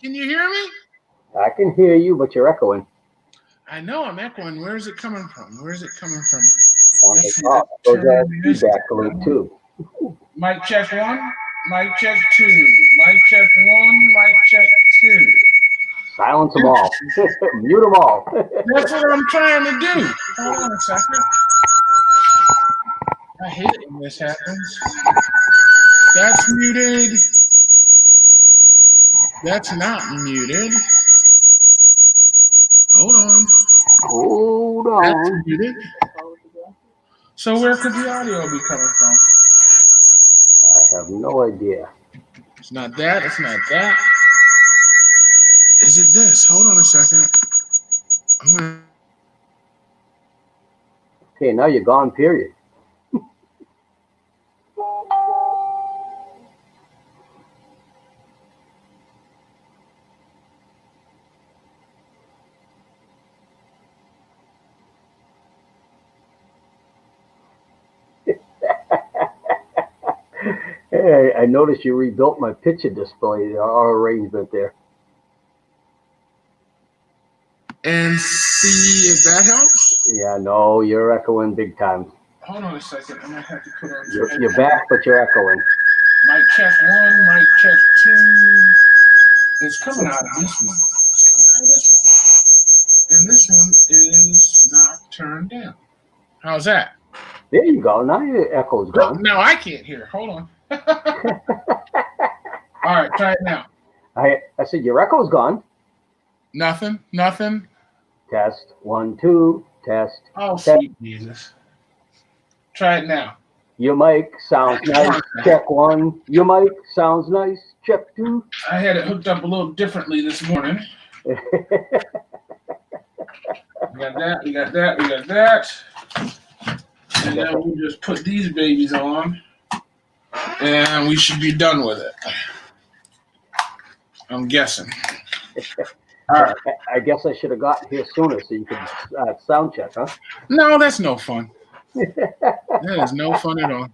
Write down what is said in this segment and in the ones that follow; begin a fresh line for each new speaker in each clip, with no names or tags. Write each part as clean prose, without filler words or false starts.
Can you hear me?
I can hear you, but you're echoing.
I know I'm echoing. Where is it coming from? Where is it coming from?
Sounds like that feedback loop too.
Mic check 1, mic check 2, mic check 1, mic check 2.
Silence them all. Mute them all.
That's what I'm trying to do. Hold on a second. I hate it when this happens. That's muted. That's not muted. Hold on.
Hold on.
That's muted. So where could the audio be coming from?
I have no idea.
It's not that. It's not that. Is it this? Hold on a second.
Okay, now you're gone, period. Hey, I noticed you rebuilt my picture display, our arrangement there.
And see if that helps.
Yeah, no, you're echoing big time.
Hold on a second. I might have to put on.
You're back, but you're echoing.
Mic check 1, mic check 2. It's coming out of this one. It's coming out of this one. And this one is not turned down. How's that?
There you go. Now your echo's gone.
Now I can't hear. Hold on. All right, try it now.
I said your echo's gone.
Nothing.
Test 1, 2. Test.
Oh,
test.
sweet Jesus. Try it now.
Your mic sounds nice. Check 1. Your mic sounds nice. Check 2.
I had it hooked up a little differently this morning. We got that. And then we'll just put these babies on. And we should be done with it. I'm guessing. All right.
I guess I should have gotten here sooner so you could sound check, huh?
No, that's no fun. That is no fun at all.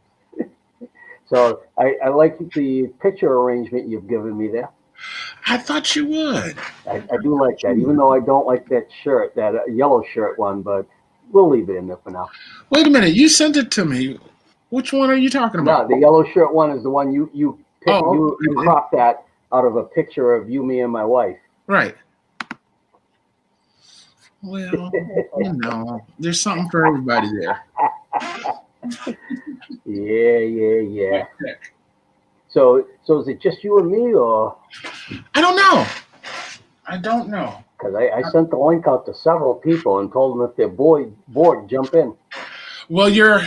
So I like the picture arrangement you've given me there.
I thought you would.
I do like that, even though I don't like that shirt, that yellow shirt one, but we'll leave it in there for now.
Wait a minute. You sent it to me. Which one are you talking about?
No, the yellow shirt one is the one you picked.
Oh,
you cropped that out of a picture of you, me, and my wife.
Right. Well, you know, there's something for everybody there.
Yeah. So is it just you and me, or?
I don't know.
Because I sent the link out to several people and told them if they're bored, jump in.
Well, your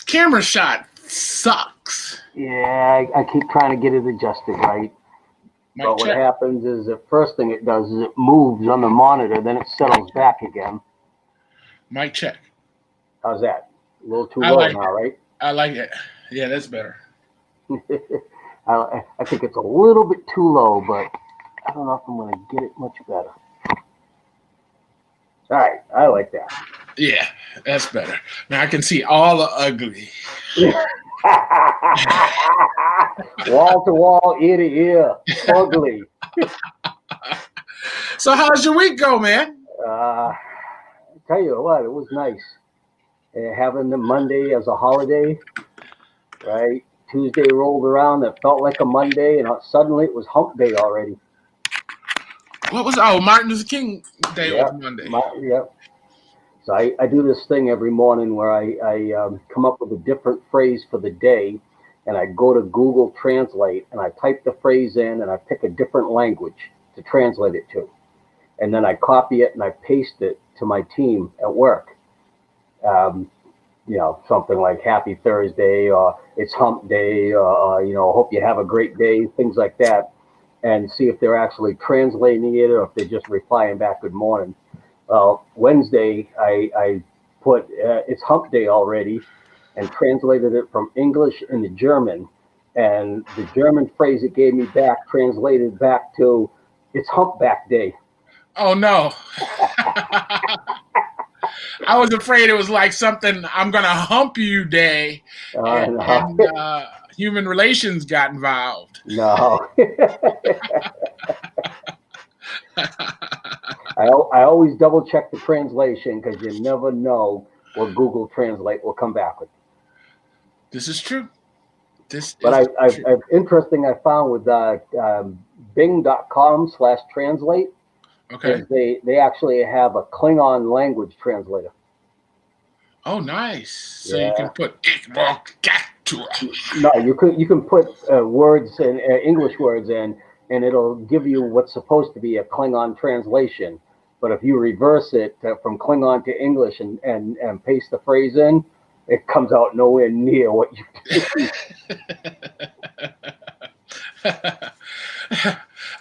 camera shot sucks.
Yeah, I keep trying to get it adjusted right. But what happens is the first thing it does is it moves on the monitor, then it settles back again.
Mic check.
How's that? A little too low now, right?
I like it. Yeah, that's better.
I think it's a little bit too low, but I don't know if I'm going to get it much better. All right, I like that.
Yeah, that's better. Now I can see all the ugly.
Wall to wall, ear to ear, ugly.
So how's your week go, man?
I tell you what, it was nice. Having the Monday as a holiday, right? Tuesday rolled around, it felt like a Monday, and suddenly it was hump day already.
What was Martin Luther King Day was Monday.
Yep. So I do this thing every morning where I come up with a different phrase for the day, and I go to Google Translate, and I type the phrase in, and I pick a different language to translate it to. And then I copy it, and I paste it to my team at work. Something like Happy Thursday, or it's hump day, or hope you have a great day, things like that, and see if they're actually translating it or if they're just replying back good morning. Well, Wednesday, I put it's hump day already and translated it from English into German. And the German phrase it gave me back translated back to it's humpback day.
Oh, no. I was afraid it was like something I'm gonna hump you day, and human relations got involved.
No. I always double check the translation because you never know what Google Translate will come back with.
This is true.
Interesting I found with Bing.com/translate.
Okay.
They actually have a Klingon language translator.
Oh, nice. So you can put
No, you can put words and English words in, and it'll give you what's supposed to be a Klingon translation. But if you reverse it from Klingon to English and paste the phrase in, it comes out nowhere near what you do.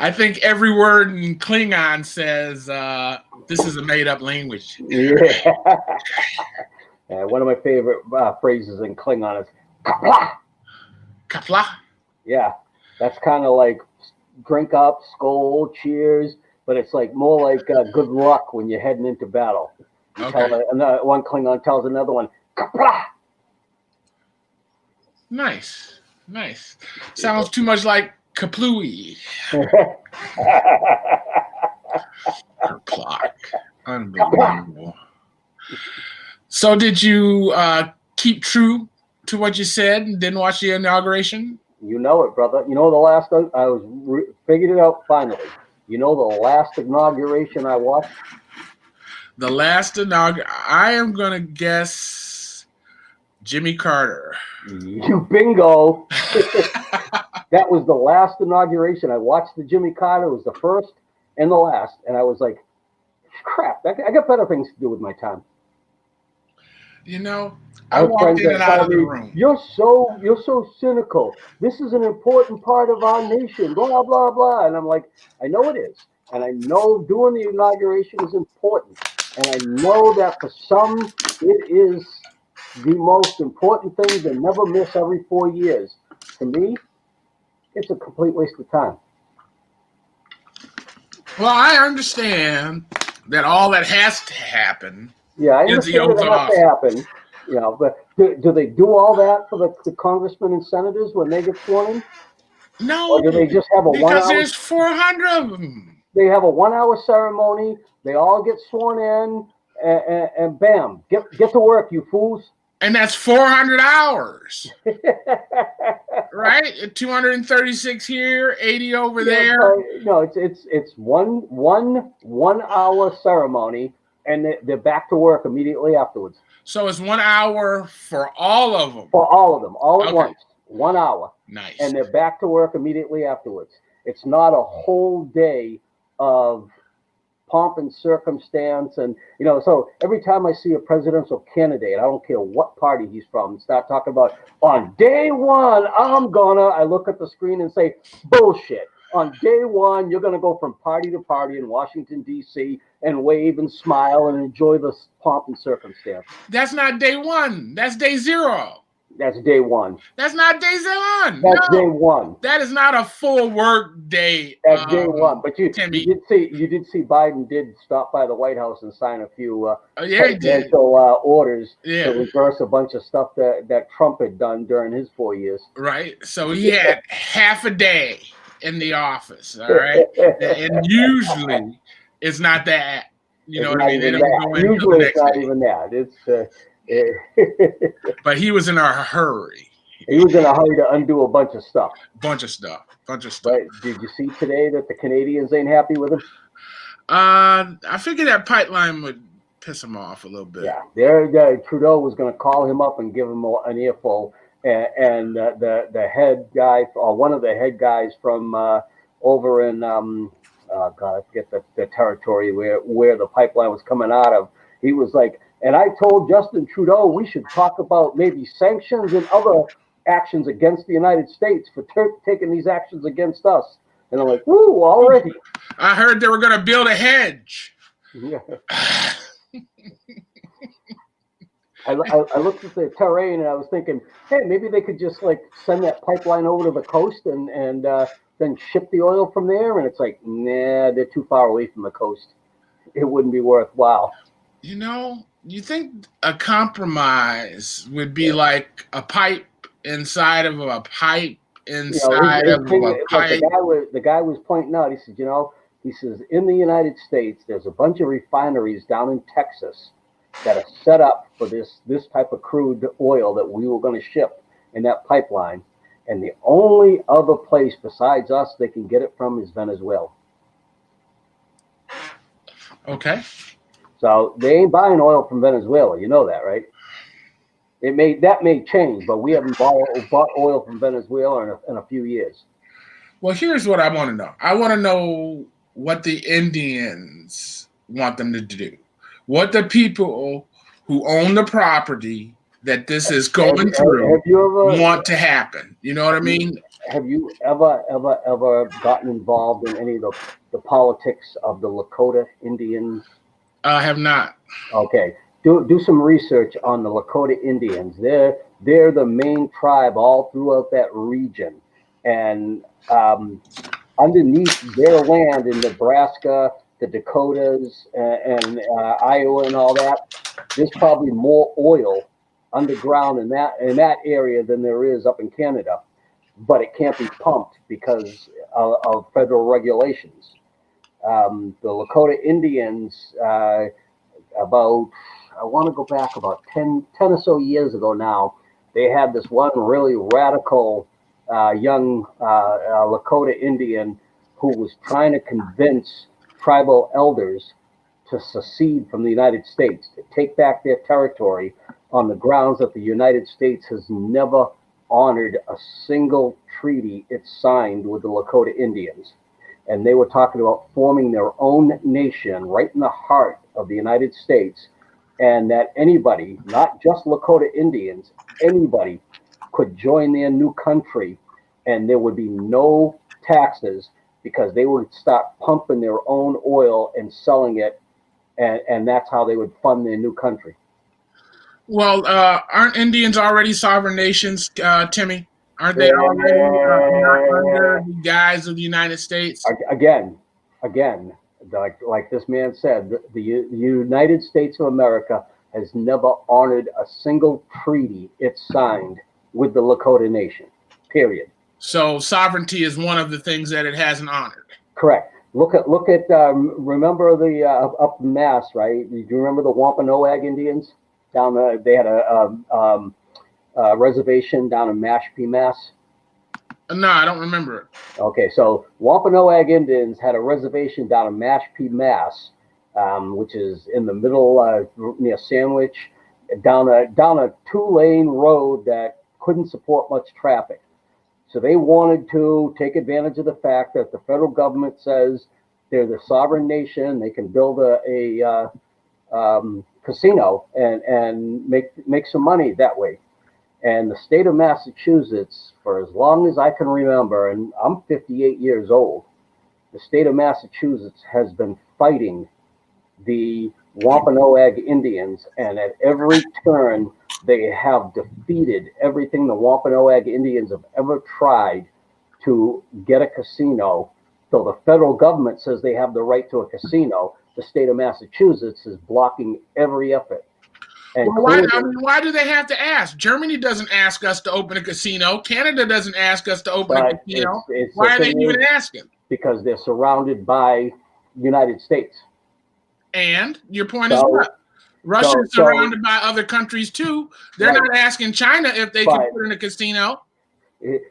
I think every word in Klingon says this is a made-up language.
Yeah. One of my favorite phrases in Klingon is "kapla."
Kapla.
Yeah, that's kind of like drink up, skål, cheers, but it's like more like good luck when you're heading into battle. One Klingon tells another one, "kapla."
Nice. Sounds too much like kaplooey. Kapla. Unbelievable. So did you keep true to what you said and didn't watch the inauguration?
You know it, brother. You know the last one? Figured it out finally. You know the last inauguration I watched?
The last inauguration, I am going to guess Jimmy Carter.
You bingo. That was the last inauguration. I watched the Jimmy Carter. It was the first and the last. And I was like, crap, I got better things to do with my time.
You know, I walked in and out of the room.
You're so cynical. This is an important part of our nation, blah, blah, blah. And I'm like, I know it is. And I know doing the inauguration is important. And I know that for some, it is the most important thing to never miss every 4 years. To me, it's a complete waste of time.
Well, I understand that all that has to happen.
Yeah, I understand that has to happen. You know, but do they do all that for the congressmen and senators when they get sworn in?
No.
Or do they just have a 1 hour?
Because there's 400 of them.
They have a 1 hour ceremony. They all get sworn in, and bam, get to work, you fools.
And that's 400 hours, right? 236 here, 80 over there.
No, it's one hour ceremony, and they're back to work immediately afterwards.
So it's 1 hour for all of them.
For all of them, all at once, 1 hour.
Nice.
And they're back to work immediately afterwards. It's not a whole day of pomp and circumstance, and so every time I see a presidential candidate, I don't care what party he's from, start talking about on day one I look at the screen and say, bullshit. On day one, you're gonna go from party to party in Washington D.C. and wave and smile and enjoy the pomp and circumstance.
That's not day one. That's day zero.
That's day one.
That's not day one.
That's day one.
That is not a full work day.
That's day one. But you did see Biden did stop by the White House and sign a few presidential orders to reverse a bunch of stuff that Trump had done during his 4 years.
Right. So he had half a day in the office. All right. And usually it's not that. You know what I mean? They don't go in
usually it's not even that. It's
but he was in a hurry.
He was in a hurry to undo a bunch of stuff.
Bunch of stuff.
But did you see today that the Canadians ain't happy with him?
I figured that pipeline would piss him off a little bit.
Yeah, Trudeau was going to call him up and give him an earful, and the head guy, or one of the head guys from over in I forget the territory where the pipeline was coming out of. He was like, and I told Justin Trudeau we should talk about maybe sanctions and other actions against the United States for taking these actions against us. And I'm like, woo, already.
I heard they were going to build a hedge.
Yeah. I looked at the terrain and I was thinking, hey, maybe they could just like send that pipeline over to the coast and then ship the oil from there. And it's like, nah, they're too far away from the coast. It wouldn't be worthwhile.
You know, you think a compromise would be like a pipe inside of a pipe
You know,
inside
his
of
thing,
a
like
pipe?
the guy was pointing out. He said, you know, he says in the United States, there's a bunch of refineries down in Texas that are set up for this type of crude oil that we were going to ship in that pipeline, and the only other place besides us they can get it from is Venezuela.
Okay.
So they ain't buying oil from Venezuela. You know that, right? That may change, but we haven't bought oil from Venezuela in a few years.
Well, here's what I want to know. I want to know what the Indians want them to do. What the people who own the property that this is going through
Have you ever
want to happen. You know what I
have you
mean?
have you ever gotten involved in any of the politics of the Lakota Indians?
I have not.
Okay, do some research on the Lakota Indians. They're the main tribe all throughout that region, and underneath their land in Nebraska, the Dakotas, and Iowa, and all that, there's probably more oil underground in that area than there is up in Canada, but it can't be pumped because of federal regulations. The Lakota Indians, about I want to go back about 10 or so years ago now, they had this one really radical young Lakota Indian who was trying to convince tribal elders to secede from the United States, to take back their territory on the grounds that the United States has never honored a single treaty it signed with the Lakota Indians. And they were talking about forming their own nation right in the heart of the United States, and that anybody, not just Lakota Indians, anybody could join their new country, and there would be no taxes because they would start pumping their own oil and selling it, and that's how they would fund their new country.
Well, aren't Indians already sovereign nations, Timmy? Aren't they already not under
Uh,
the guise of the United States?
again, again, like this man said, the United States of America has never honored a single treaty it signed with the Lakota Nation. Period.
So sovereignty is one of the things that it hasn't honored.
Correct. Look at remember the up in Mass, right? Do you remember the Wampanoag Indians down there? They had a reservation down in Mashpee, Mass.
No, I don't remember it.
Okay, so Wampanoag Indians had a reservation down in Mashpee, Mass, which is in the middle near Sandwich, down a 2-lane road that couldn't support much traffic. So they wanted to take advantage of the fact that the federal government says they're the sovereign nation, they can build a casino and make some money that way. And the state of Massachusetts, for as long as I can remember, and I'm 58 years old, the state of Massachusetts has been fighting the Wampanoag Indians, and at every turn, they have defeated everything the Wampanoag Indians have ever tried to get a casino. So the federal government says they have the right to a casino. The state of Massachusetts is blocking every effort. And
well, why do they have to ask? Germany doesn't ask us to open a casino. Canada doesn't ask us to open a casino. Why are they even asking?
Because they're surrounded by the United States.
And your point is what? Russia's surrounded by other countries too. They're not asking China if they can put in a casino.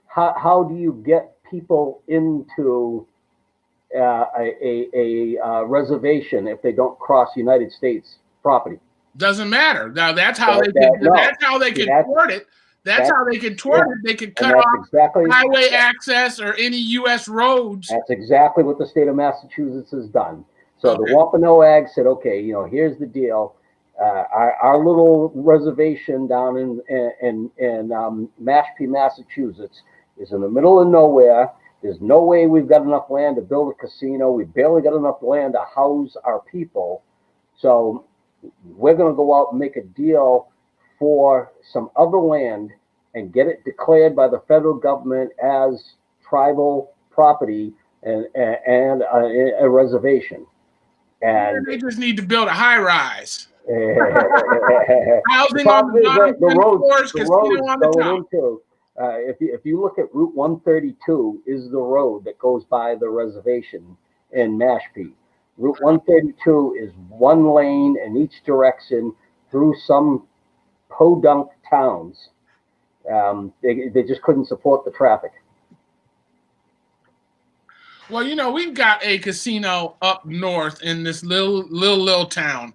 How do you get people into a reservation if they don't cross United States property?
Doesn't matter. Now that's how they can. That's how they can thwart it. That's how they can thwart it. They can cut off highway access or any U.S. roads.
That's exactly what the state of Massachusetts has done. So the Wampanoag said, okay, here's the deal. Our little reservation down in Mashpee, Massachusetts, is in the middle of nowhere. There's no way we've got enough land to build a casino. We've barely got enough land to house our people. So we're going to go out and make a deal for some other land and get it declared by the federal government as tribal property and a reservation. And
they just need to build a high rise. Housing on
problem
the
is
bottom,
that the
10
road
floors, casino on the
going
top.
into, if you look at Route 132 is the road that goes by the reservation in Mashpee. Route 132 is one lane in each direction through some podunk towns. They just couldn't support the traffic.
Well, you know, we've got a casino up north in this little town,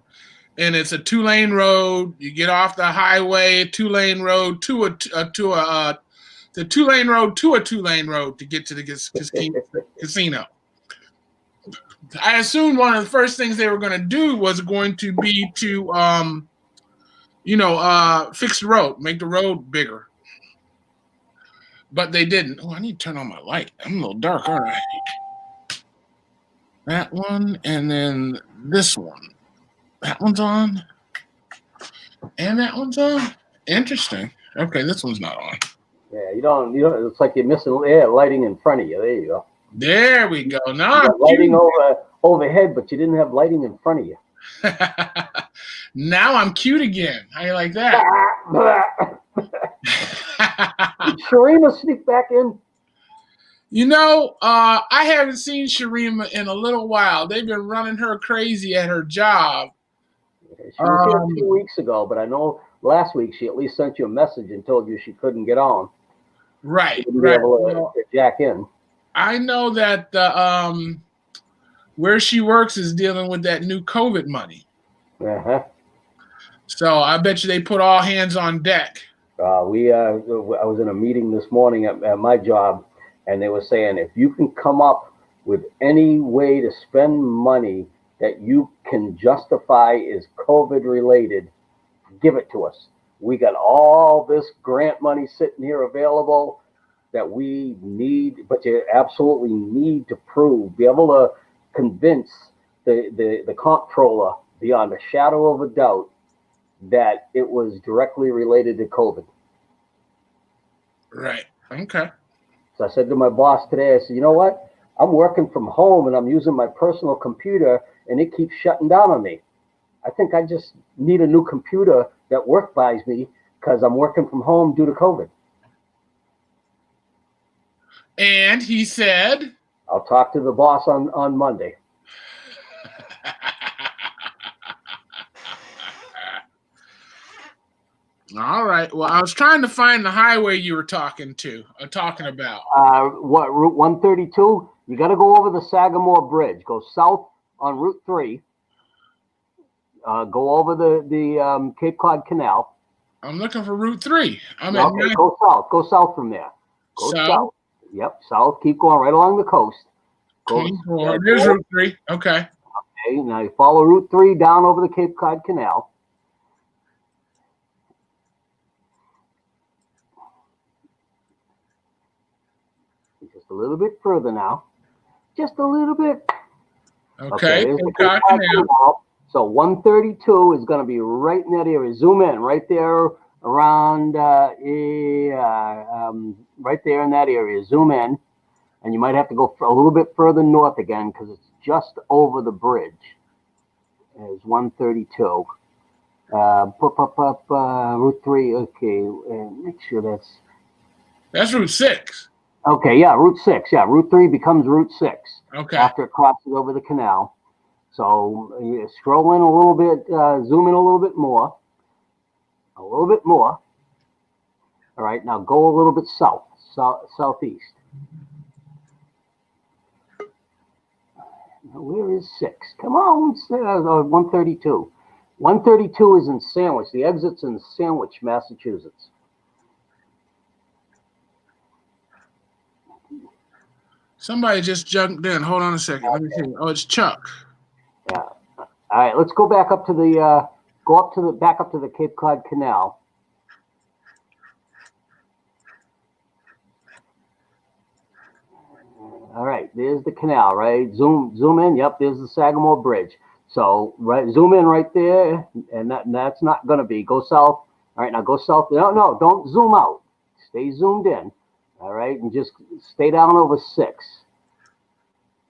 and it's a 2-lane road. You get off the highway, 2-lane road to a 2-lane road to a 2-lane road to get to the casino. I assumed one of the first things they were going to do was going to be to, fix the road, make the road bigger. But they didn't. Oh, I need to turn on my light. I'm a little dark, aren't I? That one, and then this one. That one's on, and that one's on. Interesting. Okay, this one's not on.
Yeah, you don't. It's like you're missing lighting in front of you. There you go.
There we go. Now
You
I'm
got lighting overhead, but you didn't have lighting in front of you.
Now I'm cute again. How you like that?
Did Sharima sneak back in?
You know, I haven't seen Sharima in a little while. They've been running her crazy at her job.
She was here 2 weeks ago, but I know last week she at least sent you a message and told you she couldn't get on.
Right,
She wouldn't
right.
be able to jack in.
I know that where she works is dealing with that new COVID money.
Uh-huh.
So I bet you they put all hands on deck.
I was in a meeting this morning at my job, and they were saying if you can come up with any way to spend money that you can justify is COVID related, give it to us. We got all this grant money sitting here available that we need, but you absolutely need to be able to convince the comptroller beyond a shadow of a doubt that it was directly related to COVID.
Right. Okay.
So I said to my boss today, I said, you know what? I'm working from home and I'm using my personal computer and it keeps shutting down on me. I think I just need a new computer that work buys me because I'm working from home due to COVID.
And he said,
I'll talk to the boss on Monday.
All right. Well, I was trying to find the highway you were talking about.
What, Route 132? You got to go over the Sagamore Bridge. Go south on Route 3. Go over the Cape Cod Canal.
I'm looking for Route 3.
Go south. Go south from there. Go south. Yep, south. Keep going right along the coast.
There's Route 3. Okay.
Okay, now you follow Route 3 down over the Cape Cod Canal. Just a little bit further now. Just a little bit.
Okay.
Cape Cod Canal. So 132 is going to be right in that area. Zoom in right there around, right there in that area. Zoom in. And you might have to go a little bit further north again because it's just over the bridge. There's 132. Route 3. Okay, make sure
that's Route 6.
Okay, yeah, Route 6. Yeah, Route 3 becomes Route 6.
Okay.
After it crosses over the canal. So you scroll in a little bit, zoom in a little bit more. A little bit more. All right, now go a little bit southeast. Where is 6? Come on, 132. 132 is in Sandwich. The exit's in Sandwich, Massachusetts.
Somebody just jumped in. Hold on a second. Let me see. Oh, it's Chuck.
Yeah. All right, let's go back up to the back up to the Cape Cod Canal. All right, there's the canal, right? Zoom in. Yep, there's the Sagamore Bridge. So zoom in right there, and that's not going to be. Go south. All right, now go south. No, don't zoom out. Stay zoomed in. All right, and just stay down over 6.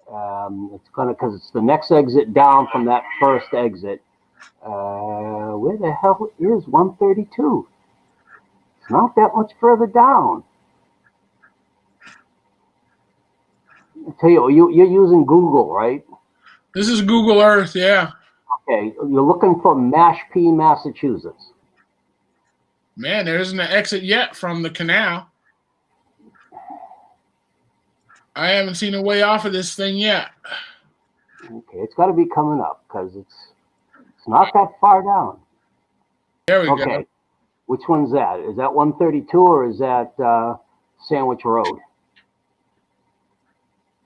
It's because it's the next exit down from that first exit. where the hell is 132? It's not that much further down. I tell you, you're using Google, right?
This is Google Earth, yeah.
Okay, you're looking for Mashpee, Massachusetts.
Man, there isn't an exit yet from the canal. I haven't seen a way off of this thing yet.
Okay, it's got to be coming up because it's not that far down.
There we
Okay,
go.
which one's that? Is that 132 or is that Sandwich Road?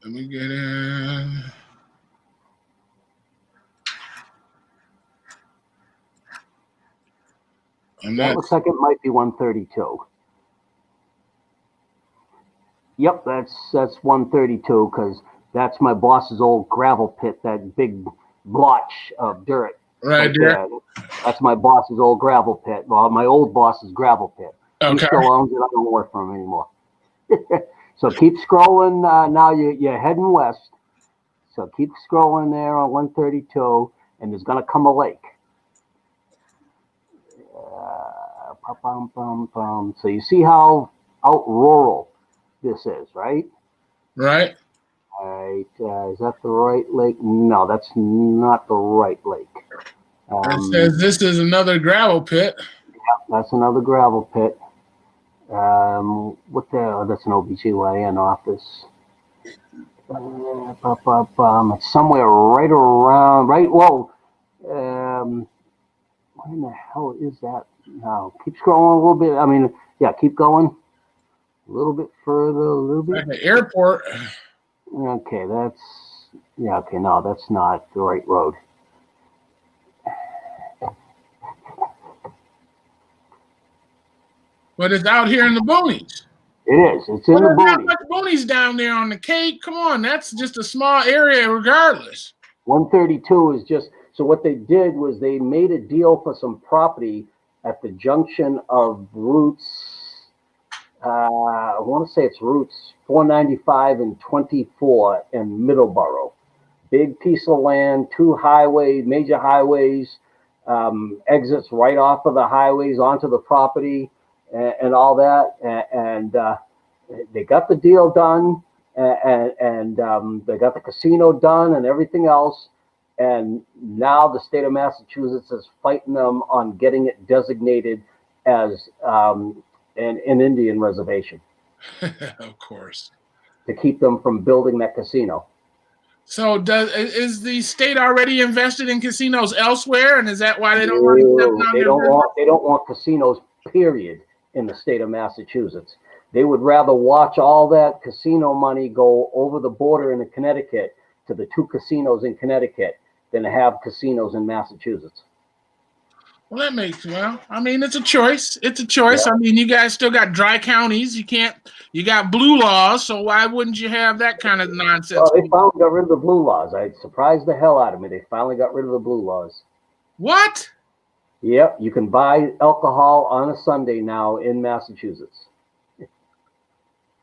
Let me get in.
That looks like it might be 132. Yep, that's 132 because that's my boss's old gravel pit, that big blotch of dirt.
Right there.
That's my boss's old gravel pit. Well, my old boss's gravel pit.
Okay.
He still owns it. I don't work for him anymore. So keep scrolling. Now you're heading west. So keep scrolling there on 132, and there's going to come a lake. So you see how out rural this is, right?
Right.
All right. Is that the right lake? No, that's not the right lake.
It says this is another gravel pit.
That's another gravel pit. What the hell? That's an OBGYN office. It's somewhere right around, right? Whoa. Where in the hell is that now? Keep scrolling a little bit. I mean, yeah, keep going. A little bit further, a little bit.
Like the airport.
Okay, okay, no, that's not the right road.
But it's out here in the boonies.
It is. It's in the
There's not
boonies.
much boonies down there on the Cape. Come on, that's just a small area regardless.
132 is just, so what they did was they made a deal for some property at the junction of routes, I want to say it's routes 495 and 24 in Middleborough. Big piece of land, two major highways, exits right off of the highways onto the property and all that. And they got the deal done and they got the casino done and everything else. And now the state of Massachusetts is fighting them on getting it designated as an Indian reservation.
Of course.
To keep them from building that casino.
So is the state already invested in casinos elsewhere, and is that why they don't want to step down
They don't want casinos, period, in the state of Massachusetts. They would rather watch all that casino money go over the border into Connecticut to the two casinos in Connecticut than to have casinos in Massachusetts.
Well, I mean, it's a choice. It's a choice. Yeah. I mean, you guys still got dry counties. You got blue laws, so why wouldn't you have that kind of nonsense?
Well, they finally got rid of the blue laws. It surprised the hell out of me. They finally got rid of the blue laws.
What?
Yep, you can buy alcohol on a Sunday now in Massachusetts.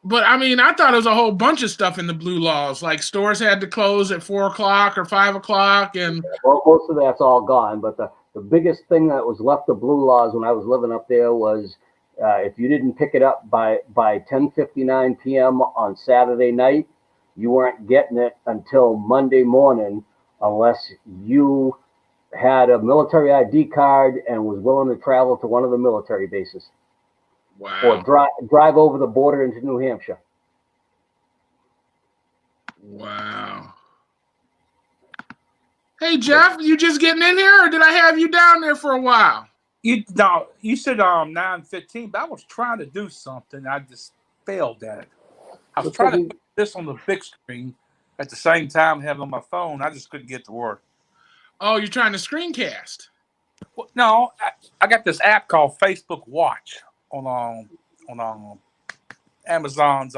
But I mean, I thought it was a whole bunch of stuff in the blue laws, like stores had to close at 4 o'clock or 5 o'clock, and
well, most of that's all gone. But the biggest thing that was left of blue laws when I was living up there was if you didn't pick it up by 10:59 p.m. on Saturday night, you weren't getting it until Monday morning, unless you had a military ID card and was willing to travel to one of the military bases.
Wow.
Or drive over the border into New Hampshire.
Wow. Hey, Jeff, you just getting in here, or did I have you down there for a while?
You said 9:15, but I was trying to do something. I just failed at it. I was trying to put this on the big screen at the same time having on my phone. I just couldn't get to work.
Oh, you're trying to screencast?
Well, no, I got this app called Facebook Watch on Amazon's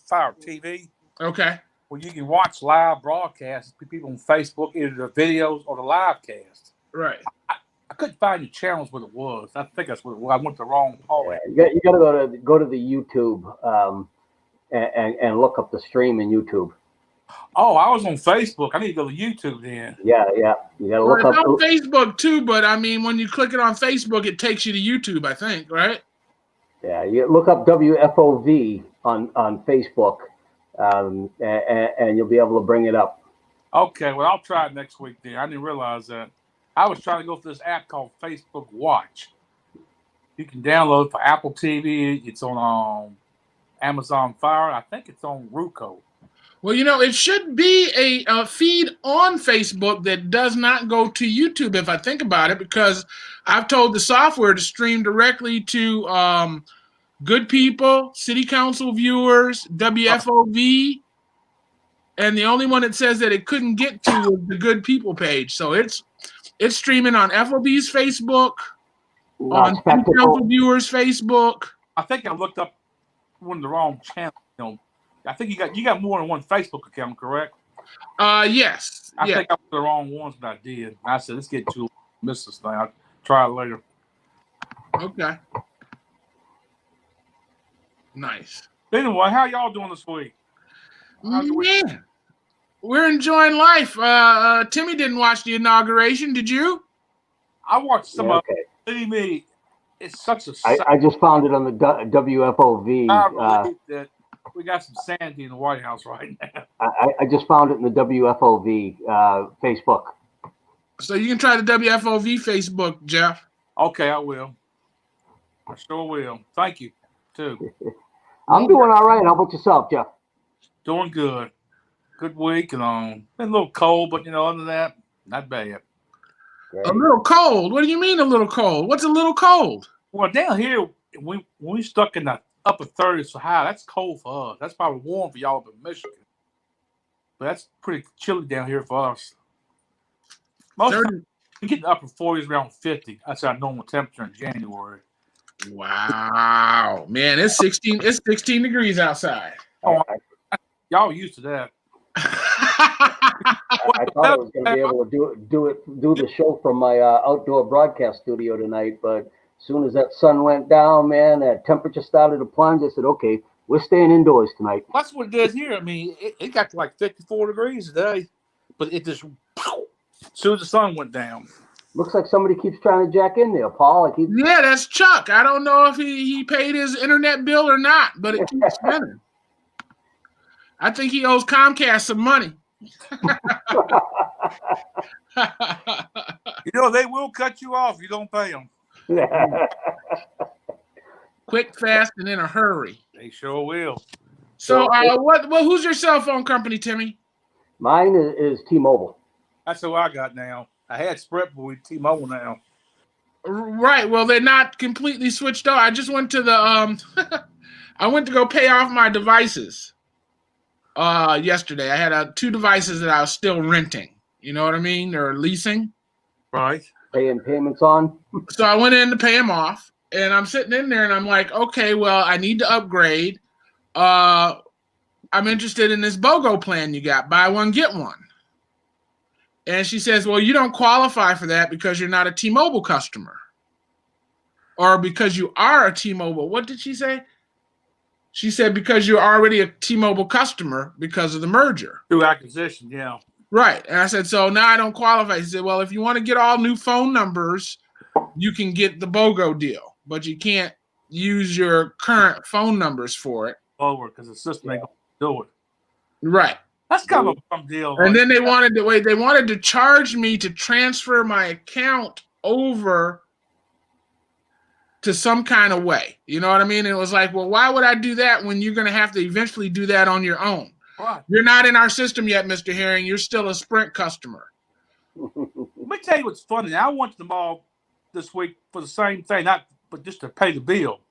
Fire TV.
Okay.
Well, you can watch live broadcasts, people on Facebook, either the videos or the live cast.
Right.
I couldn't find the channels what it was. I think that's what it was. I went the wrong part.
Yeah, you got to go to the YouTube and look up the stream in YouTube.
Oh, I was on Facebook. I need to go to YouTube then.
Yeah. You gotta
Well,
look
it's
up.
on Facebook too, but I mean, when you click it on Facebook, it takes you to YouTube, I think, right?
Yeah, you look up WFOV on Facebook, and you'll be able to bring it up.
Okay, well, I'll try it next week then. I didn't realize that. I was trying to go for this app called Facebook Watch. You can download for Apple TV. It's on Amazon Fire. I think it's on Roku.
Well, it should be a feed on Facebook that does not go to YouTube, if I think about it, because I've told the software to stream directly to Good People, City Council viewers, WFOV, and the only one that says that it couldn't get to was the Good People page. So it's streaming on FOB's Facebook, on City Council viewers' Facebook.
I think I looked up one of the wrong channels. I think you got more than one Facebook account, correct?
Yes.
I think I was the wrong ones, but I did. I said, let's get to miss this thing. I'll try it later.
Okay. Nice.
Anyway, how y'all doing this week?
Man, we're enjoying life. Timmy didn't watch the inauguration. Did you?
I watched some of it. Believe me, it's such a.
I just found it on the WFOV.
I believe that we got some sanity in the White House right now.
I just found it in the WFOV Facebook.
So you can try the WFOV Facebook, Jeff.
Okay, I will. I sure will. Thank you, too.
I'm doing all right. How about yourself, Jeff?
Doing good. Good week. And been a little cold, but other than that, not bad.
Great. A little cold? What do you mean a little cold? What's a little cold?
Well, down here, when we stuck in the upper 30s for high, that's cold for us. That's probably warm for y'all up in Michigan. But that's pretty chilly down here for us. Most of the time, we get the upper 40s, around 50. That's our normal temperature in January.
Wow, man, it's 16 degrees outside.
Y'all used to that.
I thought I was going to be able to do the show from my outdoor broadcast studio tonight, but as soon as that sun went down, man, that temperature started to plunge. I said, okay, we're staying indoors tonight.
That's what it does here. I mean, it got to like 54 degrees today, but it just, as soon as the sun went down.
Looks like somebody keeps trying to jack in there, Paul.
Yeah, that's Chuck. I don't know if he paid his internet bill or not, but it keeps spinning. I think he owes Comcast some money.
They will cut you off if you don't pay them.
Quick, fast, and in a hurry.
They sure will.
So, who's your cell phone company, Timmy?
Mine is T-Mobile.
That's who I got now. I had Sprint, but with T-Mobile now.
Right. Well, they're not completely switched off. I just went to the I went to go pay off my devices yesterday. I had 2 devices that I was still renting. You know what I mean? Or leasing.
Right.
Paying payments on.
So I went in to pay them off, and I'm sitting in there, and I'm like, okay, well, I need to upgrade. I'm interested in this BOGO plan you got. Buy one, get one. And she says, well, you don't qualify for that because you're not a T-Mobile customer. Or because you are a T-Mobile. What did she say? She said because you're already a T-Mobile customer because of the merger.
Through acquisition, yeah.
Right. And I said, so now I don't qualify. She said, well, if you want to get all new phone numbers, you can get the BOGO deal. But you can't use your current phone numbers for it.
Over because the system ain't going to do it.
Right.
That's kind of a fun deal.
And then they wanted to charge me to transfer my account over to some kind of way. You know what I mean? And it was like, well, why would I do that when you're going to have to eventually do that on your own?
Right.
You're not in our system yet, Mr. Herring. You're still a Sprint customer.
Let me tell you what's funny. I went to the mall this week for the same thing, but just to pay the bill.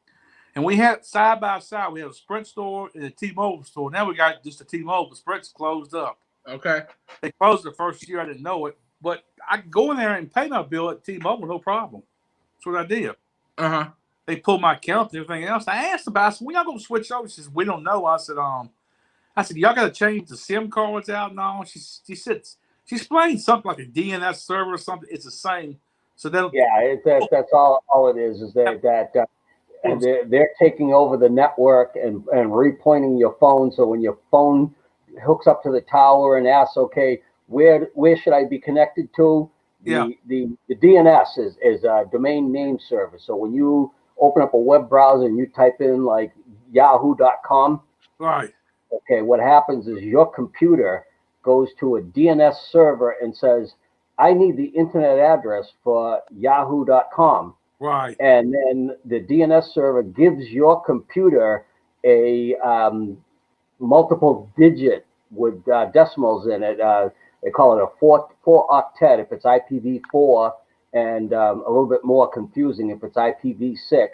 And we had side by side, we had a Sprint store and a T-Mobile store. Now we got just a T-Mobile. Sprint's closed up.
Okay.
They closed the first year. I didn't know it. But I could go in there and pay my bill at T-Mobile, no problem. That's what I did.
Uh-huh.
They pulled my account and everything else. I asked about it. I said, when y'all going to switch over? She says, we don't know. I said, y'all got to change the SIM cards out and all. She explained something like a DNS server or something. It's the same. So
that's all it is that they're taking over the network and repointing your phone. So when your phone hooks up to the tower and asks, okay, where should I be connected to? The DNS is a domain name server. So when you open up a web browser and you type in like yahoo.com,
right.
Okay, what happens is your computer goes to a DNS server and says, I need the internet address for yahoo.com.
Right.
And then the DNS server gives your computer a multiple digit with decimals in it. They call it a four octet if it's IPv4, and a little bit more confusing if it's IPv6.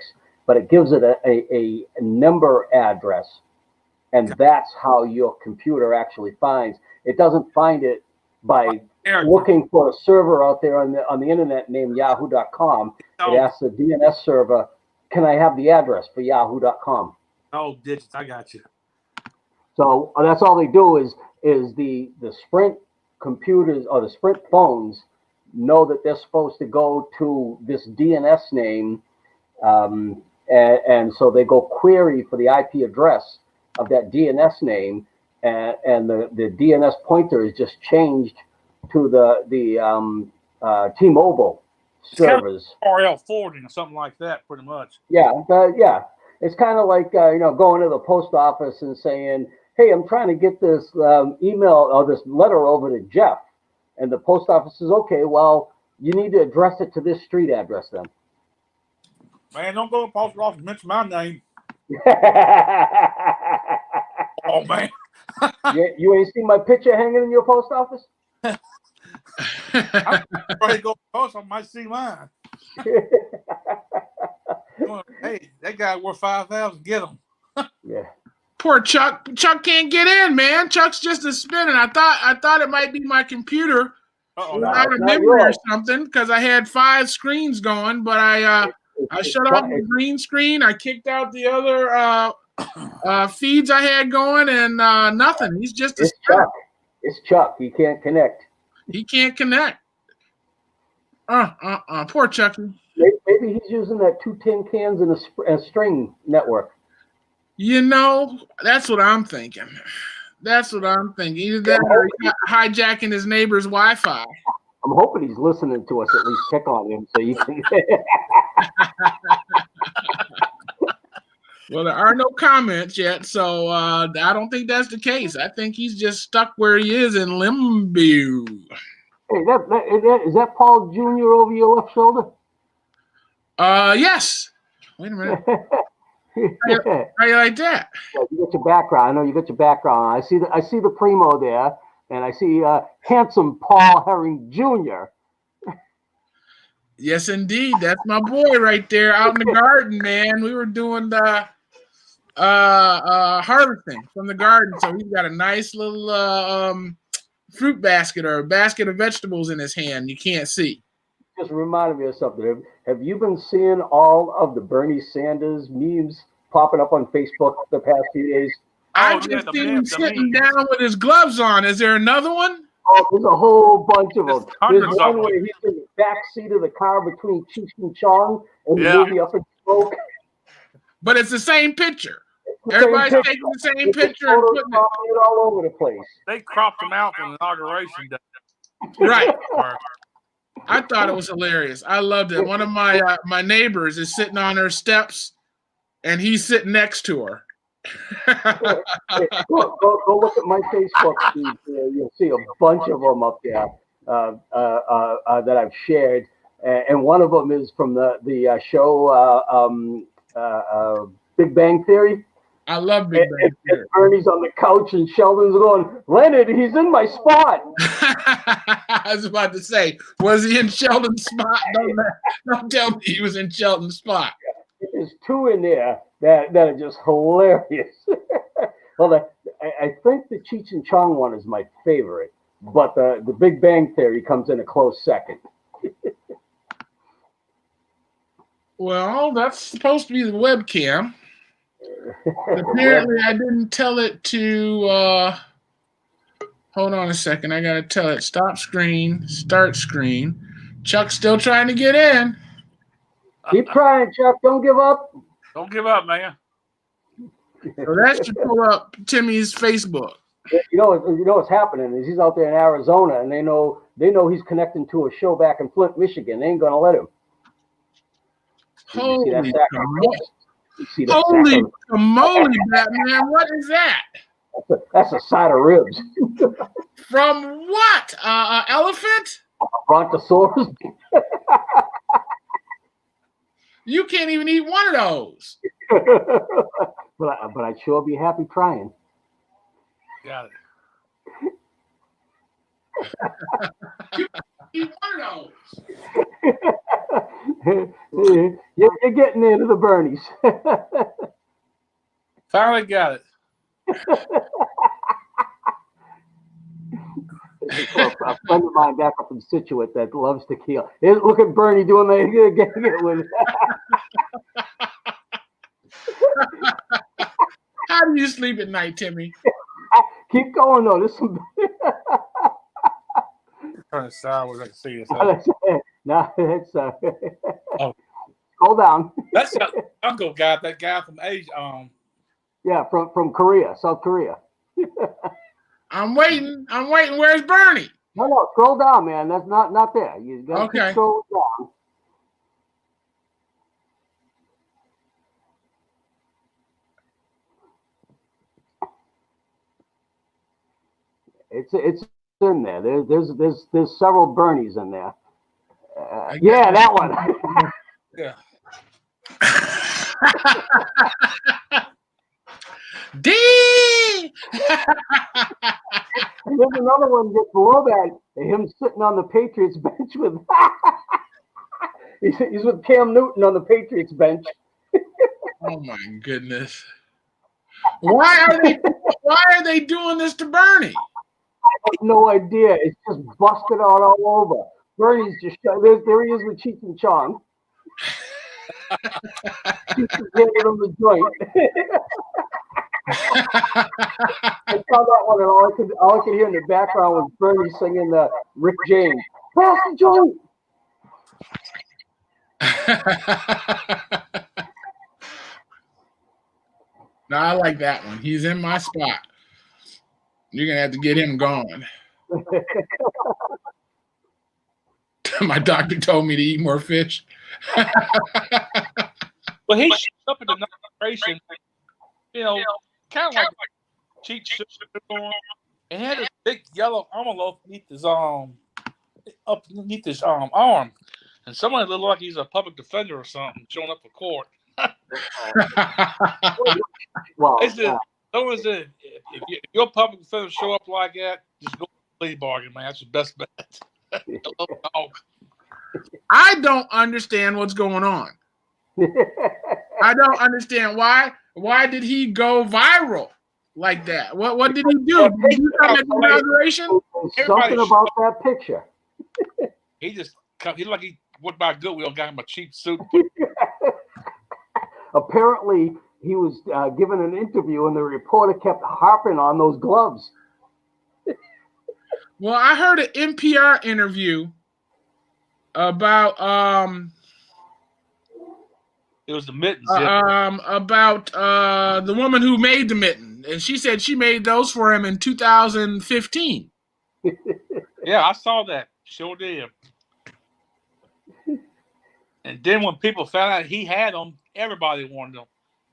But it gives it a number address. And that's how your computer actually finds. It doesn't find it by looking for a server out there on the internet named yahoo.com. It asks the DNS server, can I have the address for yahoo.com?
Oh, digits, I got you.
So that's all they do is the Sprint computers or the Sprint phones know that they're supposed to go to this DNS name, and so they go query for the IP address of that DNS name, and the DNS pointer is just changed to the T-Mobile servers.
Kind of RL forwarding or something like that, pretty much.
Yeah, it's kind of like going to the post office and saying, "Hey, I'm trying to get this email or this letter over to Jeff," and the post office says, "Okay, well, you need to address it to this street address then."
Man, don't go to the post office and mention my name. Oh man.
You ain't seen my picture hanging in your post office?
I'm ready to go to the post office, I might see mine. Hey, that guy worth $5,000. Get him.
Yeah.
Poor Chuck. Chuck can't get in, man. Chuck's just a spinning. I thought it might be my computer out of memory or something because I had 5 screens going, but I shut off the green screen. I kicked out the other feeds I had going, and nothing. He's just a spinner.
It's Chuck. He can't connect.
He can't connect. Poor Chucky.
Maybe he's using that 2 tin cans and a string network.
You know, that's what I'm thinking. Either that or he's hijacking his neighbor's Wi-Fi.
I'm hoping he's listening to us at least check on him so you can.
Well, there are no comments yet, so I don't think that's the case. I think he's just stuck where he is in limbo.
Hey, is that Paul Jr. over your left shoulder?
Yes. Wait a minute. How you like that?
Yeah, you got your background. I know you got your background. I see the primo there, and I see handsome Paul Herring Jr.
Yes, indeed. That's my boy right there out in the garden, man. We were doing the harvesting from the garden, so he's got a nice little fruit basket or a basket of vegetables in his hand. You can't see.
Just reminded me of something. Have you been seeing all of the Bernie Sanders memes popping up on Facebook the past few days?
I just seen him sitting down with his gloves on. Is there another one?
Oh, there's a whole bunch of them. There's one
of
where he's in the back seat of the car between Cheech and Chong and the movie Up in Smoke.
But it's the same picture. Everybody's taking the same picture and putting
it all over the place.
They cropped him out on inauguration day.
Right. I thought it was hilarious. I loved it. One of my neighbors is sitting on her steps, and he's sitting next to her.
Go look at my Facebook feed. You'll see a bunch of them up there that I've shared, and one of them is from the show Big Bang Theory.
I love Big Bang Theory.
Bernie's on the couch, and Sheldon's going, "Leonard, he's in my spot."
I was about to say, was he in Sheldon's spot? Don't tell me he was in Sheldon's spot.
There's 2 in there that are just hilarious. Well, I think the Cheech and Chong one is my favorite, but the Big Bang Theory comes in a close second.
Well, that's supposed to be the webcam. Apparently, I didn't tell it to. Hold on a second. I got to tell it stop screen, start screen. Chuck's still trying to get in.
Keep trying, Chuck. Don't give up.
Don't give up, man.
So that should pull up Timmy's Facebook.
You know what's happening is he's out there in Arizona, and they know he's connecting to a show back in Flint, Michigan. They ain't gonna let him.
Holy moly, Batman! What is that?
That's a side of ribs.
From what? Elephant?
Brontosaurus.
You can't even eat one of those.
but I'd sure be happy trying.
Got it.
Eat one of those.
You're getting into the Bernies.
Finally got it.
A friend of mine back up in Scituate that loves tequila. Look at Bernie doing that. Getting it with.
How do you sleep at night, Timmy?
Keep going though. There's some.
Turn it sideways. I can see this.
No, it's.
Oh.
Scroll down.
That's the uncle guy. That guy from Asia.
Yeah, from Korea, South Korea.
I'm waiting. Where's Bernie?
No, scroll down, man. That's not there. You gotta keep scrolling down. It's in there. There's several Bernies in there. Yeah, that one.
Yeah.
D.
There's another one just below that. Him sitting on the Patriots bench with. He's with Cam Newton on the Patriots bench.
Oh my goodness! Why are they doing this to Bernie?
I have no idea. It's just busted out all over. Bernie's just there he is with Cheech and Chong. Cheech is giving him the joint. I saw that one, and all I could hear in the background was Bernie singing the Rick James. Pass the joint.
No, I like that one. He's in my spot. You're gonna have to get him going. My doctor told me to eat more fish.
Well, he showed up in the inauguration, kind of like cheap uniform, and had a big yellow envelope beneath his arm, and someone looked like he's a public defender or something showing up for court.
Well,
someone said, if your public defender show up like that, just go to the plea bargain, man. That's your best bet.
I don't understand what's going on. I don't understand why. Why did he go viral like that? What did he do? Did he come at the inauguration?
Something about that picture.
He looked like he went by Goodwill, got him a cheap suit.
Apparently, he was given an interview, and the reporter kept harping on those gloves.
Well, I heard an NPR interview about
it was the mittens.
About the woman who made the mitten, and she said she made those for him in 2015.
Yeah, I saw that. Sure did. And then when people found out he had them, everybody wanted them.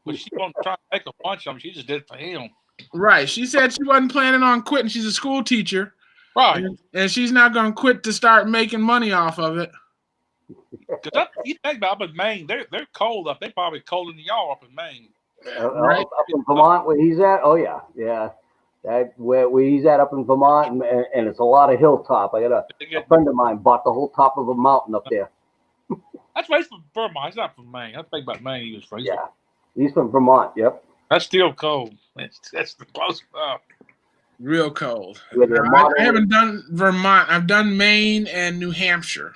But she wasn't trying to make a bunch of them. She just did it for him. Right.
She said she wasn't planning on quitting. She's a school teacher.
Right.
And she's not going to quit to start making money off of it.
Because you think about up in Maine, they're cold up. They're probably colder than y'all up in Maine.
Right. Up in Vermont, where he's at? Oh, yeah. That where he's at up in Vermont, and it's a lot of hilltop. I got a friend of mine bought the whole top of a mountain up there.
That's where he's from Vermont. He's not from Maine. I think about Maine he was from.
Yeah, he's from Vermont. Yep.
That's still cold. That's the close enough.
Real cold. I haven't done Vermont. I've done Maine and New Hampshire.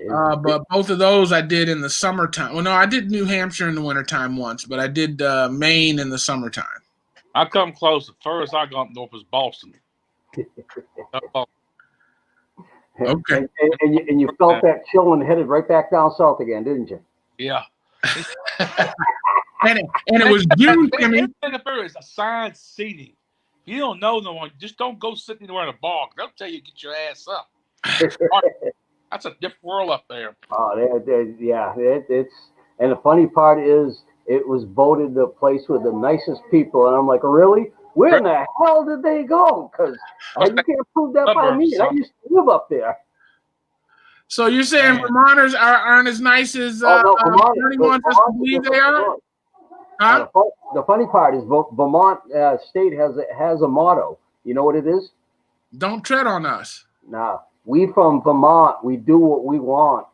But both of those I did in the summertime. Well, no, I did New Hampshire in the wintertime once, but I did Maine in the summertime.
I come close. The furthest I got up north was Boston.
Okay.
And you felt that chill and headed right back down south again, didn't you?
Yeah.
and it was June.
It's assigned seating. You don't know no one. Just don't go sit anywhere in a bar. They'll tell you to get your ass up. That's a different world up there.
Oh, it's and the funny part is it was voted the place with the nicest people, and I'm like, really? Where in the hell did they go? Because you can't prove that by me. I used to live up there.
So you're saying Vermonters aren't as nice as Vermont wants us to believe they are? Huh?
The funny part is Vermont state has a motto. You know what it is?
Don't tread on us.
Nah, we from Vermont, we do what we want.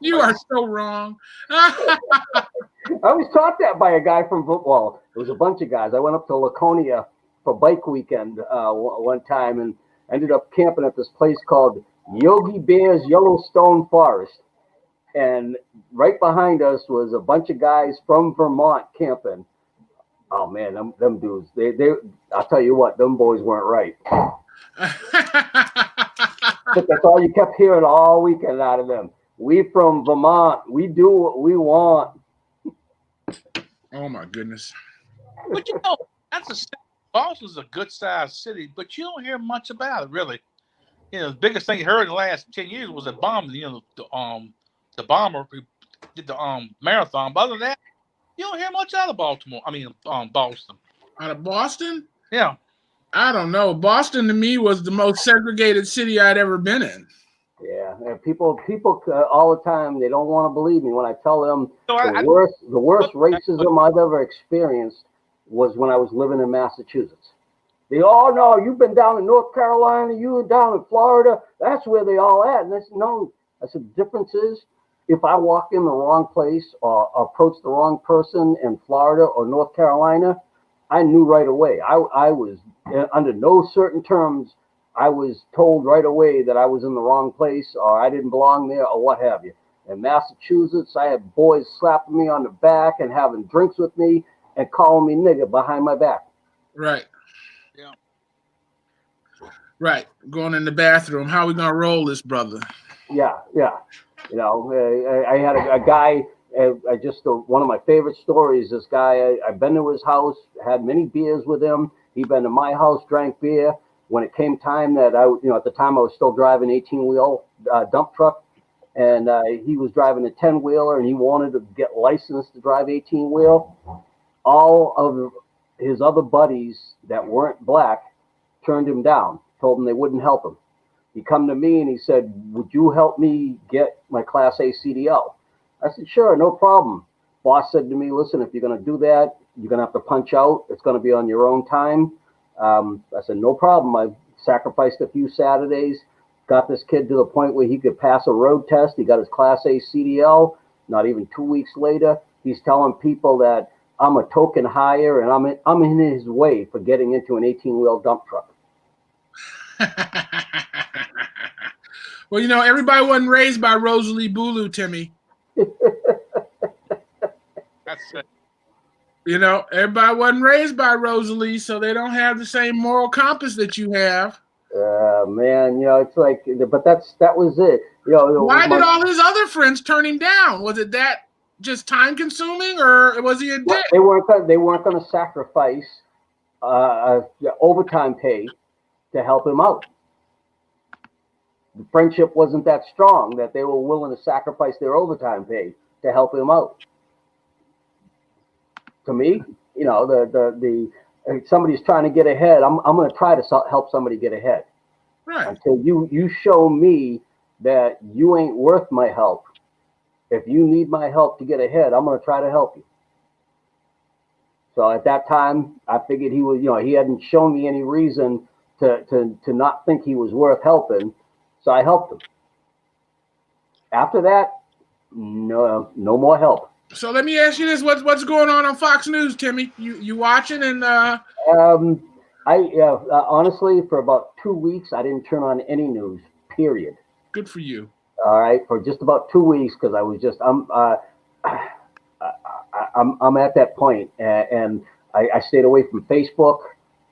You are so wrong.
I was taught that by a guy from, well, it was a bunch of guys. I went up to Laconia for bike weekend one time and ended up camping at this place called Yogi Bear's Yellowstone Forest. And right behind us was a bunch of guys from Vermont camping. Oh man, them dudes, they I'll tell you what, them boys weren't right. But that's all you kept hearing all weekend out of them. We from Vermont, we do what we want.
Oh my goodness.
But you know, Boston's a good sized city, but you don't hear much about it really. You know, the biggest thing you heard in the last 10 years was a bomb, you know, the bomber who did the marathon. But other than that, you don't hear much out of Baltimore. I mean, Boston.
Out of Boston?
Yeah.
I don't know. Boston to me was the most segregated city I'd ever been in.
Yeah, people all the time, they don't want to believe me when I tell them the worst racism I've ever experienced was when I was living in Massachusetts. They all know you've been down in North Carolina, you were down in Florida. That's where they all at. And I said, no. I said, the difference is if I walk in the wrong place or approach the wrong person in Florida or North Carolina, I knew right away. I was under no certain terms. I was told right away that I was in the wrong place or I didn't belong there or what have you. In Massachusetts, I had boys slapping me on the back and having drinks with me and calling me nigger behind my back.
Right.
Yeah.
Right. Going in the bathroom. How are we going to roll this, brother?
Yeah. You know, I had a guy, one of my favorite stories, this guy, I've been to his house, had many beers with him. He'd been to my house, drank beer. When it came time that at the time I was still driving 18-wheel dump truck, and he was driving a 10-wheeler, and he wanted to get licensed to drive 18-wheel. All of his other buddies that weren't black turned him down, told him they wouldn't help him. He come to me and he said, would you help me get my Class A CDL? I said, sure, no problem. Boss said to me, listen, if you're going to do that, you're going to have to punch out. It's going to be on your own time. I said, no problem. I sacrificed a few Saturdays, got this kid to the point where he could pass a road test. He got his Class A CDL. Not even 2 weeks later, he's telling people that I'm a token hire and I'm in his way for getting into an 18-wheel dump truck.
Well, you know, everybody wasn't raised by Rosalie Bulu, Timmy.
That's it.
You know, everybody wasn't raised by Rosalie, so they don't have the same moral compass that you have.
Man, you know, it's like, but that was it. You know,
why did all his other friends turn him down? Was it that just time consuming, or was he a dick?
They weren't going to sacrifice overtime pay to help him out. The friendship wasn't that strong that they were willing to sacrifice their overtime pay to help him out. To me, you know, if somebody's trying to get ahead, I'm going to try to help somebody get ahead.
Right.
Until you show me that you ain't worth my help. If you need my help to get ahead, I'm going to try to help you. So at that time, I figured he was, you know, he hadn't shown me any reason to not think he was worth helping. So I helped him. After that, no more help.
So let me ask you this: what's going on Fox News, Timmy? You watching? And
honestly, for about 2 weeks, I didn't turn on any news. Period.
Good for you.
All right, for just about 2 weeks, because I was just I'm at that point, and I stayed away from Facebook.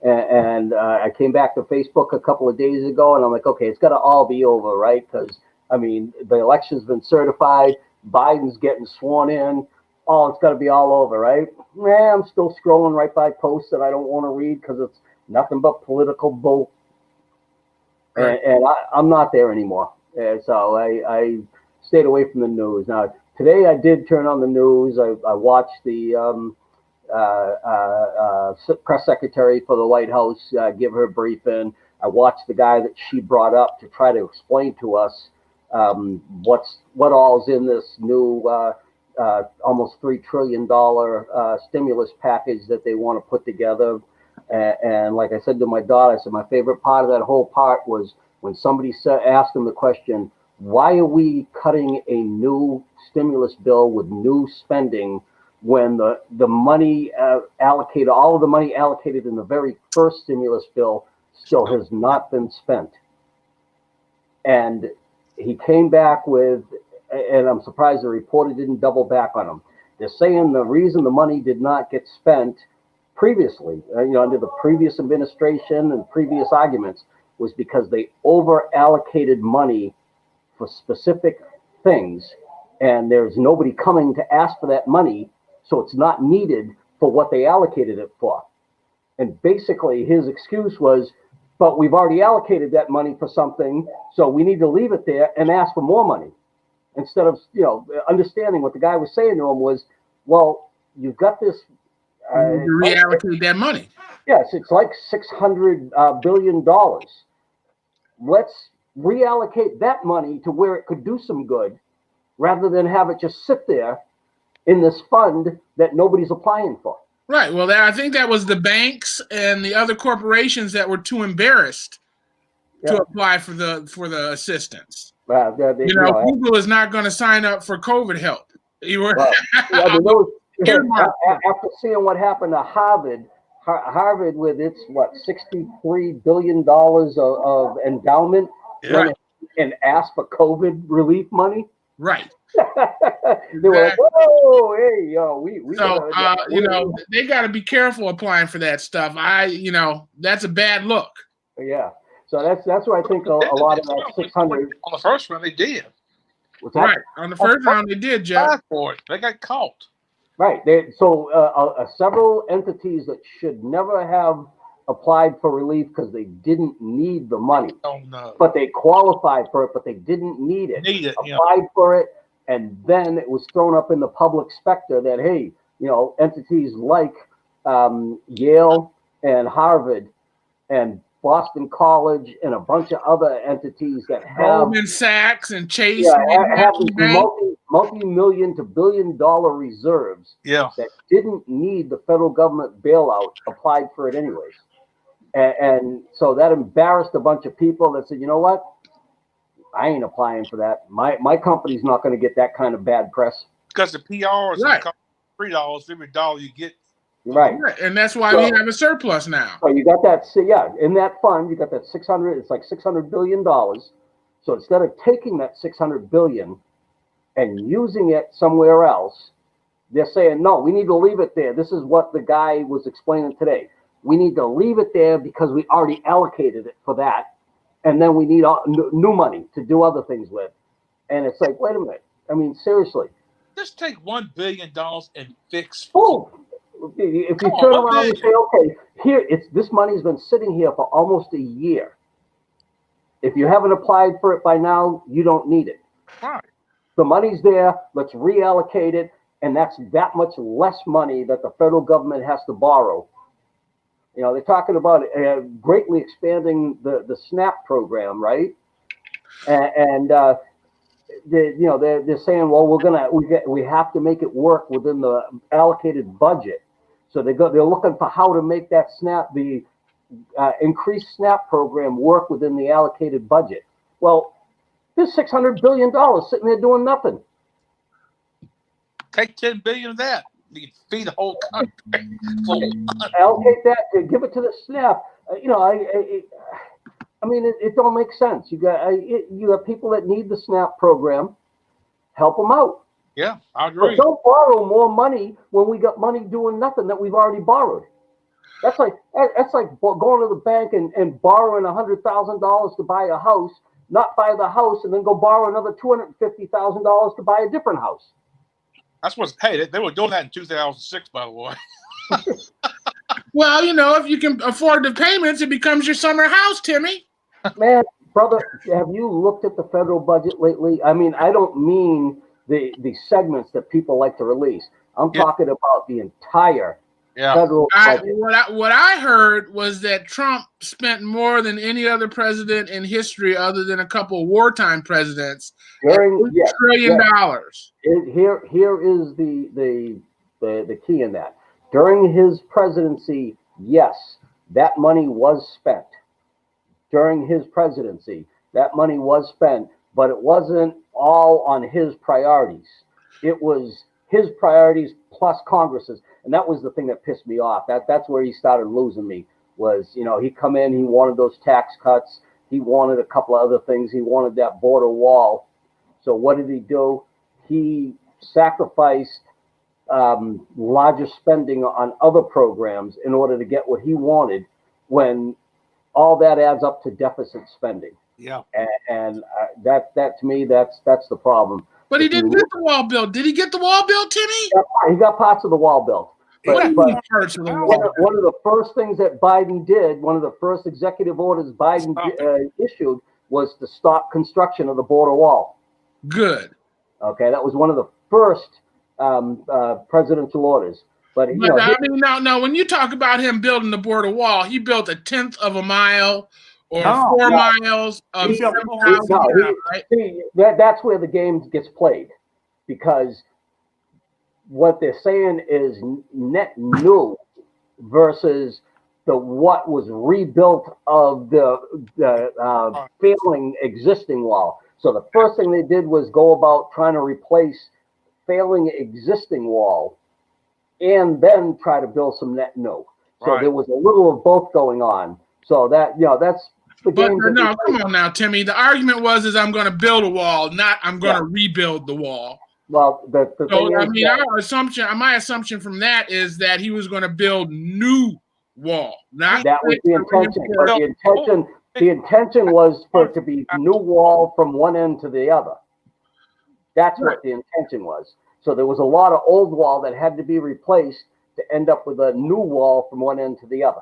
And I came back to Facebook a couple of days ago, and I'm like, okay, it's got to all be over, right? Because, I mean, the election's been certified. Biden's getting sworn in. oh, it's got to be all over, right? Nah, I'm still scrolling right by posts that I don't want to read because it's nothing but political bull.
Right.
And I'm not there anymore. So I stayed away from the news. Now, today I did turn on the news. I watched the press secretary for the White House give her briefing. I watched the guy that she brought up to try to explain to us what all's in this new almost $3 trillion stimulus package that they want to put together. And like I said to my daughter, I said my favorite part of that whole part was when somebody asked them the question, why are we cutting a new stimulus bill with new spending when the money allocated, all of the money allocated in the very first stimulus bill still has not been spent? And he came back with, and I'm surprised the reporter didn't double back on him. They're saying the reason the money did not get spent previously, under the previous administration and previous arguments, was because they over allocated money for specific things, and there's nobody coming to ask for that money, so it's not needed for what they allocated it for. And basically his excuse was, but we've already allocated that money for something, so we need to leave it there and ask for more money. Instead of, understanding what the guy was saying to him was, well, you've got this.
Reallocate that money.
Yes, it's like $600 billion. Let's reallocate that money to where it could do some good, rather than have it just sit there in this fund that nobody's applying for.
Right. Well, I think that was the banks and the other corporations that were too embarrassed to apply for the assistance. Google is not going to sign up for COVID help.
After seeing what happened to Harvard with its $63 billion of endowment, and asked for COVID relief money.
Right.
They were like, "Whoa, hey, we."
So they got to be careful applying for that stuff. That's a bad look.
Yeah. So that's what I think a lot of that 600.
On the first one, they did.
What's that?
Right. On the first round, they did, Jeff.
For it. They got caught.
Right. So several entities that should never have applied for relief because they didn't need the money.
Oh no.
But they qualified for it, but they didn't need it. Applied for it, and then it was thrown up in the public specter that, hey, entities like Yale and Harvard and Boston College and a bunch of other entities that have
Goldman Sachs and Chase
have multi-million to billion-dollar reserves that didn't need the federal government bailout, applied for it anyways. And so that embarrassed a bunch of people that said, you know what? I ain't applying for that. My company's not going to get that kind of bad press.
Because the PR is going to cost $3 every dollar you get.
Right.
And that's why we have a surplus now.
So you got that, in that fund, you got that 600, it's like $600 billion. So instead of taking that $600 billion and using it somewhere else, they're saying, no, we need to leave it there. This is what the guy was explaining today. We need to leave it there because we already allocated it for that. And then we need new money to do other things with. And it's like, wait a minute. I mean, seriously.
Just take $1 billion and fix.
Oh, if you turn around and say, okay, this money's been sitting here for almost a year. If you haven't applied for it by now, you don't need it.
Right.
The money's there. Let's reallocate it. And that's that much less money that the federal government has to borrow. They're talking about greatly expanding the SNAP program, right? And they're saying, well, we have to make it work within the allocated budget. So they're looking for how to make that the increased SNAP program work within the allocated budget. Well, there's $600 billion sitting there doing nothing.
Take $10 billion of that. You can feed the whole country.
Allocate that, give it to the SNAP. I mean, it don't make sense. You have people that need the SNAP program. Help them out.
Yeah, I agree.
But don't borrow more money when we got money doing nothing that we've already borrowed. That's like going to the bank and borrowing $100,000 to buy a house, not buy the house, and then go borrow another $250,000 to buy a different house.
That's what's. Hey, they were doing that in 2006, by the way.
Well, if you can afford the payments, it becomes your summer house, Timmy.
Man, brother, have you looked at the federal budget lately? I mean, I don't mean the segments that people like to release. I'm talking about the entire federal budget.
What I heard was that Trump spent more than any other president in history, other than a couple of wartime presidents, $1 trillion.
Here is the key in that. During his presidency, yes, that money was spent. During his presidency, that money was spent, but it wasn't all on his priorities. It was his priorities plus Congress's, and that was the thing that pissed me off. That's where he started losing me. Was he come in, he wanted those tax cuts, he wanted a couple of other things, he wanted that border wall. So what did he do? He sacrificed larger spending on other programs in order to get what he wanted, when all that adds up to deficit spending.
Yeah.
And that to me, that's the problem.
But he didn't get the wall built. Did he get the wall built, Timmy?
He got parts of the wall built. But one of the first things that Biden did, one of the first executive orders Biden issued, was to stop construction of the border wall.
Good.
Okay, that was one of the first presidential orders. But I
mean, now, when you talk about him building the border wall, he built 1/10 of a mile or 4 miles of right?
See, that's where the game gets played, because what they're saying is net new versus what was rebuilt of the failing existing wall. So the first thing they did was go about trying to replace failing existing wall, and then try to build some net new. So there was a little of both going on. So that's the game.
But no, come on now, Timmy. The argument was I'm going to build a wall, not I'm going to rebuild the wall.
Well, the thing is,
my assumption from that is that he was going to build new wall. Not
that was the intention. The intention was for it to be new wall from one end to the other. That's what the intention was. So there was a lot of old wall that had to be replaced to end up with a new wall from one end to the other.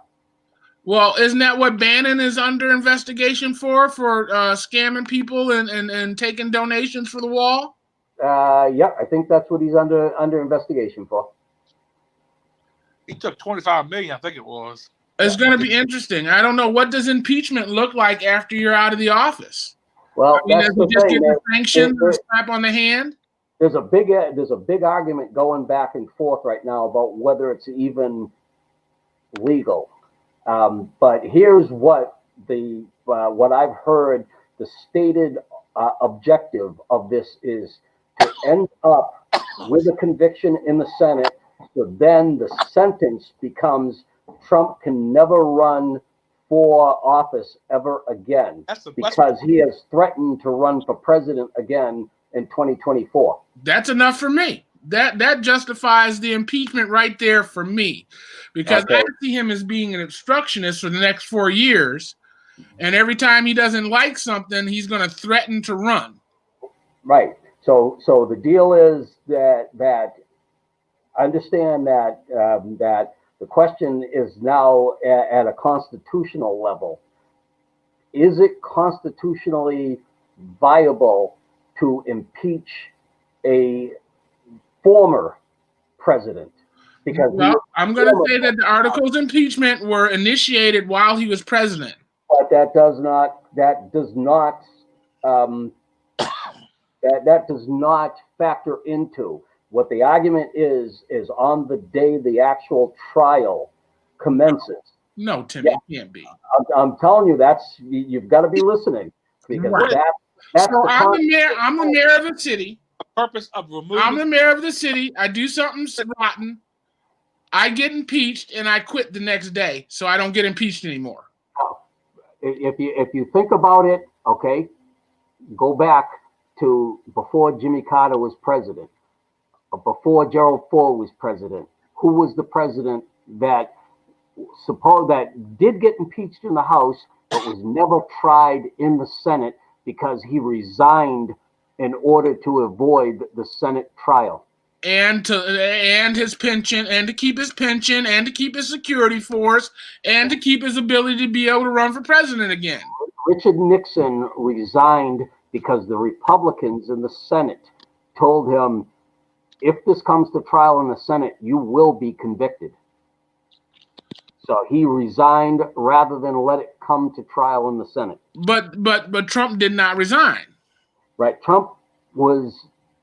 Well, isn't that what Bannon is under investigation for scamming people and taking donations for the wall?
Yeah, I think that's what he's under investigation for.
He took $25 million, I think it was.
It's going to be interesting. I don't know, what does impeachment look like after you're out of the office?
Well, that's the
just
thing.
Get the sanctions and slap on the hand.
There's a big argument going back and forth right now about whether it's even legal. But here's what I've heard. The stated objective of this is to end up with a conviction in the Senate. So then the sentence becomes Trump can never run for office ever again, because he has threatened to run for president again in 2024.
That's enough for me. That justifies the impeachment right there for me, because I see him as being an obstructionist for the next 4 years, and every time he doesn't like something, he's going to threaten to run.
Right. So the deal is that understand that the question is now at a constitutional level. Is it constitutionally viable to impeach a former president? Because
I'm going to say that the articles of impeachment were initiated while he was president.
But that does not factor into what the argument is on the day the actual trial commences.
No, Timmy, it can't be.
I'm telling you, you've got to be listening, because that's
so I'm the mayor of the city.
The purpose of removing.
I'm the mayor of the city. I do something rotten. I get impeached and I quit the next day, so I don't get impeached anymore.
If you think about it, okay, go back to before Jimmy Carter was president, before Gerald Ford was president. Who was the president that did get impeached in the House, but was never tried in the Senate because he resigned in order to avoid the Senate trial?
and his pension, and to keep his pension, and to keep his security force, and to keep his ability to be able to run for president again.
Richard Nixon resigned because the Republicans in the Senate told him, if this comes to trial in the Senate, you will be convicted. So he resigned rather than let it come to trial in the Senate.
But Trump did not resign.
Right. Trump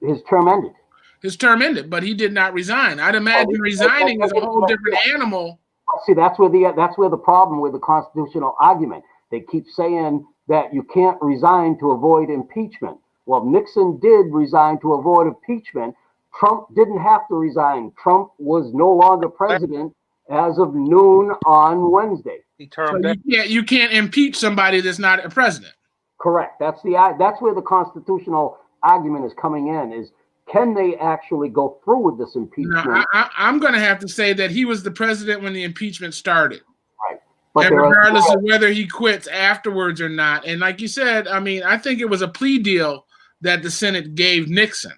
his term ended.
His term ended, but he did not resign. I'd imagine resigning is a whole different animal.
See, that's where the problem with the constitutional argument. They keep saying that you can't resign to avoid impeachment. Well, Nixon did resign to avoid impeachment. Trump didn't have to resign. Trump was no longer president as of noon on Wednesday.
You can't impeach somebody that's not a president.
Correct. That's where the constitutional argument is coming in. Is can they actually go through with this impeachment?
No, I'm going to have to say that he was the president when the impeachment started.
Right. But
and regardless of whether he quits afterwards or not. And like you said, I mean, I think it was a plea deal that the Senate gave Nixon.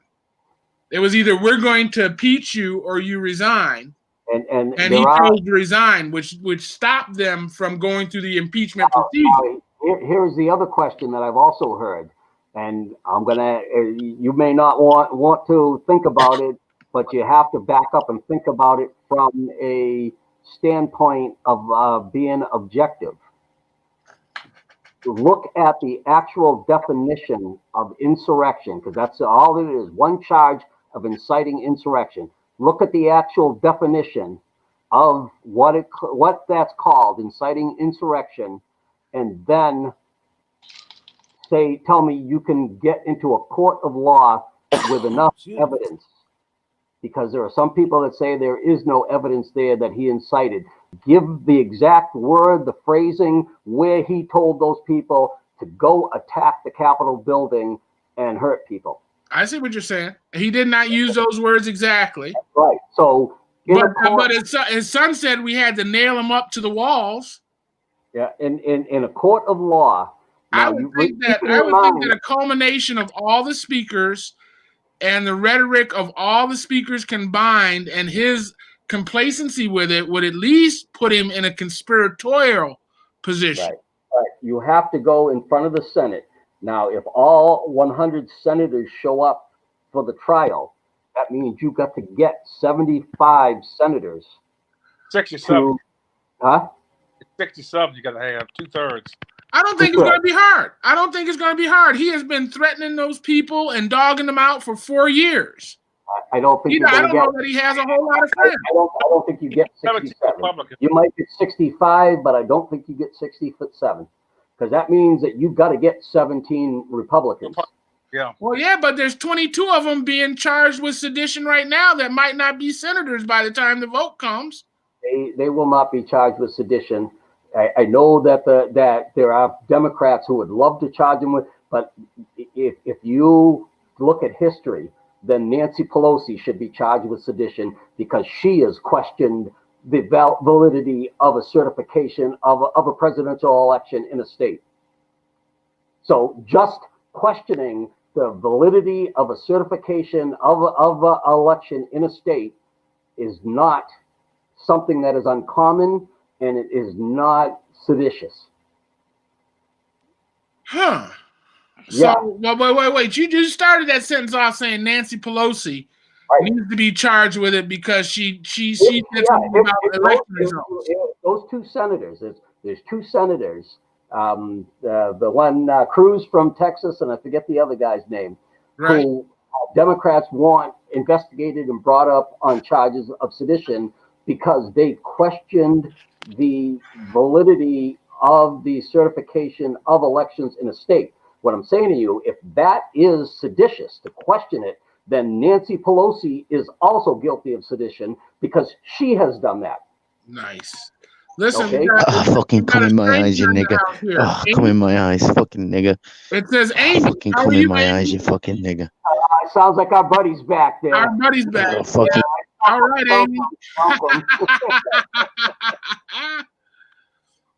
It was either we're going to impeach you or you resign. And he chose to resign, which stopped them from going through the impeachment procedure.
Here's the other question that I've also heard. And you may not want to think about it, but you have to back up and think about it from a standpoint of being objective. Look at the actual definition of insurrection, because that's all it is, one charge of inciting insurrection. Look at the actual definition of what that's called, inciting insurrection, and then tell me you can get into a court of law with enough evidence, because there are some people that say there is no evidence there that he incited. Give the exact word, the phrasing, where he told those people to go attack the Capitol building and hurt people.
I see what you're saying. He did not use those words exactly.
Right. So,
but his son said we had to nail him up to the walls.
Yeah, in a court of law.
I would think that a culmination of all the speakers and the rhetoric of all the speakers combined and his complacency with it would at least put him in a conspiratorial position.
Right. You have to go in front of the Senate. Now, if all 100 senators show up for the trial, that means you've got to get 75 senators.
67.
Huh?
67, you got to have 2/3.
I don't think it's going to be hard. I don't think it's going to be hard. He has been threatening those people and dogging them out for 4 years.
I don't think.
I don't know that he has a whole lot of friends.
I don't think you get 67. You might get 65, but I don't think you get 67, because that means that you've got to get 17 Republicans.
Yeah.
Well, yeah, but there's 22 of them being charged with sedition right now that might not be senators by the time the vote comes.
They will not be charged with sedition. I know that there are Democrats who would love to charge them with, but if you look at history, then Nancy Pelosi should be charged with sedition because she has questioned the validity of a certification of a presidential election in a state. So just questioning the validity of a certification of an election in a state is not something that is uncommon, and it is not seditious.
Huh.
Yeah.
So, wait. You just started that sentence off saying Nancy Pelosi needs to be charged with it because she did something about election results.
Those two senators, there's two senators, the one Cruz from Texas, and I forget the other guy's name,
right,
who Democrats want investigated and brought up on charges of sedition because they questioned the validity of the certification of elections in a state. What I'm saying to you, if that is seditious to question it, then Nancy Pelosi is also guilty of sedition because she has done that.
Nice. Listen,
okay.
Fucking come in my eyes, you nigga. Come in my eyes, fucking nigga.
It says Amy.
Fucking come in my eyes, you fucking nigga.
Sounds like our buddy's back there.
Our buddy's back.
Fucking.
All right, Amy.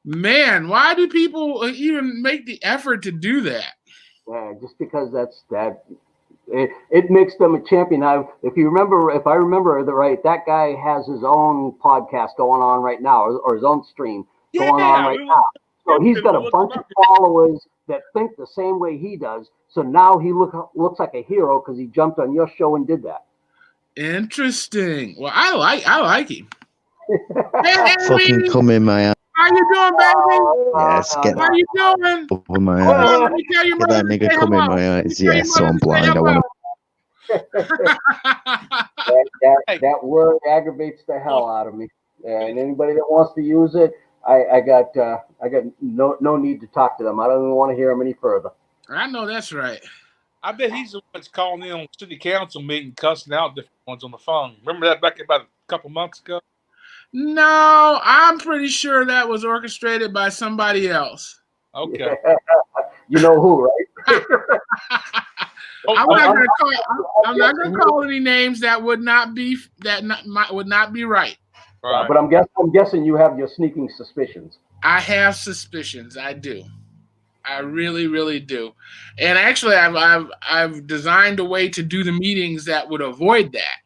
Man, why do people even make the effort to do that?
Yeah, just because It makes them a champion. Now, if I remember right, that guy has his own podcast going on right now, or his own stream going on right now. So he's got a bunch of followers that think the same way he does. So now he looks like a hero because he jumped on your show and did that.
Interesting. Well, I like him.
Fucking come in my ass.
How you doing, baby?
Yes, get
How you doing?
over my eyes.
Let me tell your
Get
mother
that
to
nigga
say
come in
hello.
my eyes. Yes, so I'm blind. I want
That word aggravates the hell out of me. And anybody that wants to use it, I got no need to talk to them. I don't even want to hear them any further.
I know that's right.
I bet he's the one that's calling in on city council meeting, cussing out different ones on the phone. Remember that back about a couple months ago?
No, I'm pretty sure that was orchestrated by somebody else.
Okay.
You know who, right?
I'm not gonna call any names that would not be right.
Right.
But I'm guessing you have your sneaking suspicions.
I have suspicions. I do. I really, really do. And actually, I've designed a way to do the meetings that would avoid that.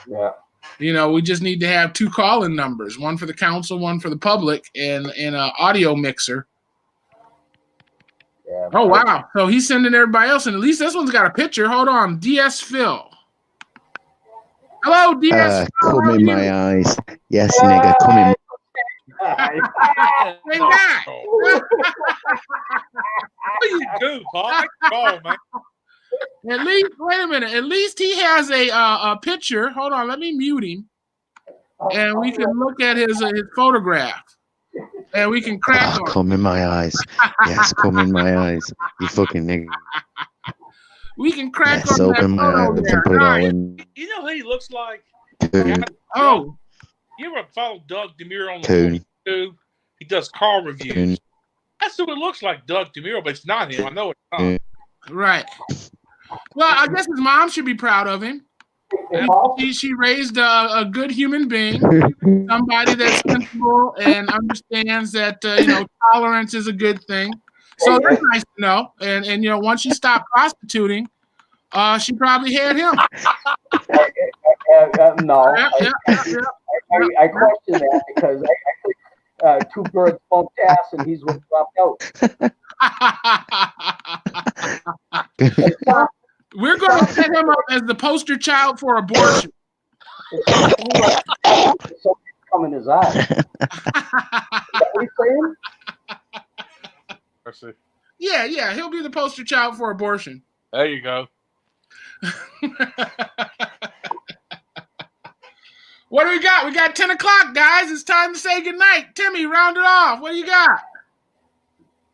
Yeah.
You know, we just need to have 2 call-in numbers, one for the council, one for the public, and an audio mixer.
Yeah.
Oh, wow. So he's sending everybody else, and at least this one's got a picture. Hold on. DS Phil. Hello, DS Phil.
come in my eyes. Yes, nigga, come in.
Hey, back.
What do you do, Paul? Oh, man.
At least, wait a minute. At least he has a picture. Hold on, let me mute him, and we can look at his photograph, and we can crack on.
Come in my eyes. Yes, come in my eyes. You fucking nigga.
We can crack
Yes,
on
open
that
my
photo
eyes
there.
and put it all in.
You know who he looks like?
Coon.
Oh,
You ever follow Doug DeMuro on the
Coon.
YouTube? He does car reviews.
Coon.
That's who it looks like, Doug DeMuro, but it's not him. I know it's not.
right. Well, I guess his mom should be proud of him. She raised a good human being, somebody that's sensible and understands that tolerance is a good thing. So that's nice to know. And once she stopped prostituting, she probably had him.
No,
Yeah.
I question that because I think 2 birds bumped ass and he's what dropped out.
We're going to set him up as the poster child for abortion.
Something come in his eye. Is that what he's saying?
I see.
Yeah, he'll be the poster child for abortion.
There you go.
What do we got? We got 10 o'clock, guys. It's time to say goodnight. Timmy, round it off. What do you got?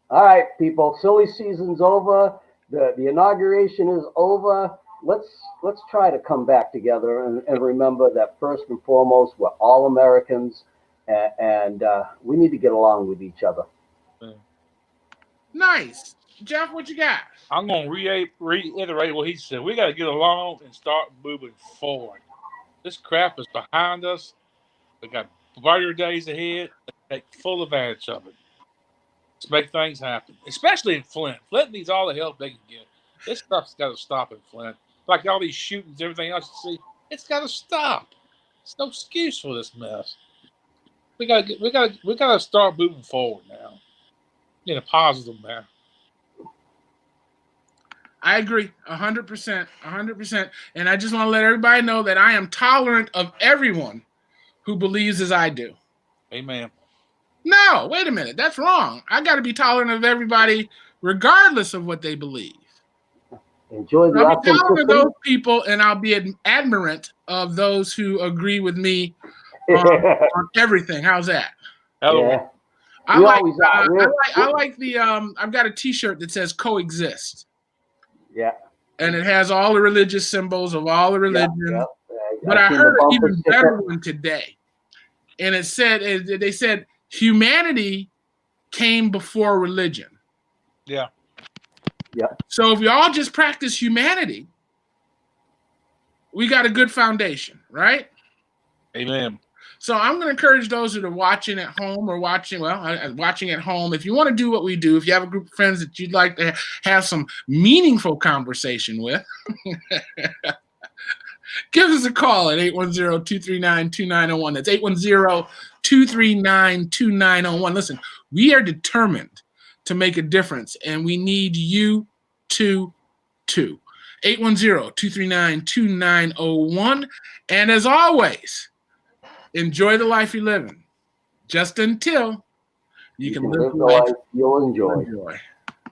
All right, people. Silly season's over. The inauguration is over. Let's try to come back together and remember that first and foremost, we're all Americans, and we need to get along with each other.
Nice. Jeff, what you got?
I'm going to reiterate what he said. We got to get along and start moving forward. This crap is behind us. We got brighter days ahead. Let's take full advantage of it. Let's make things happen, especially in Flint. Flint needs all the help they can get. This stuff's got to stop in Flint. Like all these shootings, everything else you see, it's got to stop. There's no excuse for this mess. We got to start moving forward now in a positive manner.
I agree, 100%, 100%. And I just want to let everybody know that I am tolerant of everyone who believes as I do.
Amen.
No, wait a minute. That's wrong. I got to be tolerant of everybody regardless of what they believe.
Enjoy the
I'll be tolerant of
authenticity.
those people, and I'll be admirant of those who agree with me on everything. How's that?
Yeah.
I
We
like,
always are.
I like the I've got a T-shirt that says coexist.
Yeah.
And it has all the religious symbols of all the religions.
Yeah.
But I heard an even better one today. And they said humanity came before religion.
Yeah.
Yeah.
So if we all just practice humanity, we got a good foundation, right?
Amen.
So I'm going to encourage those that are watching at home or watching at home. If you want to do what we do, if you have a group of friends that you'd like to have some meaningful conversation with, give us a call at 810-239-2901. That's 810-239-2901. Listen, we are determined to make a difference, and we need you to too. 810-239-2901. And as always, enjoy the life you're living, just until you can live the life
you'll enjoy.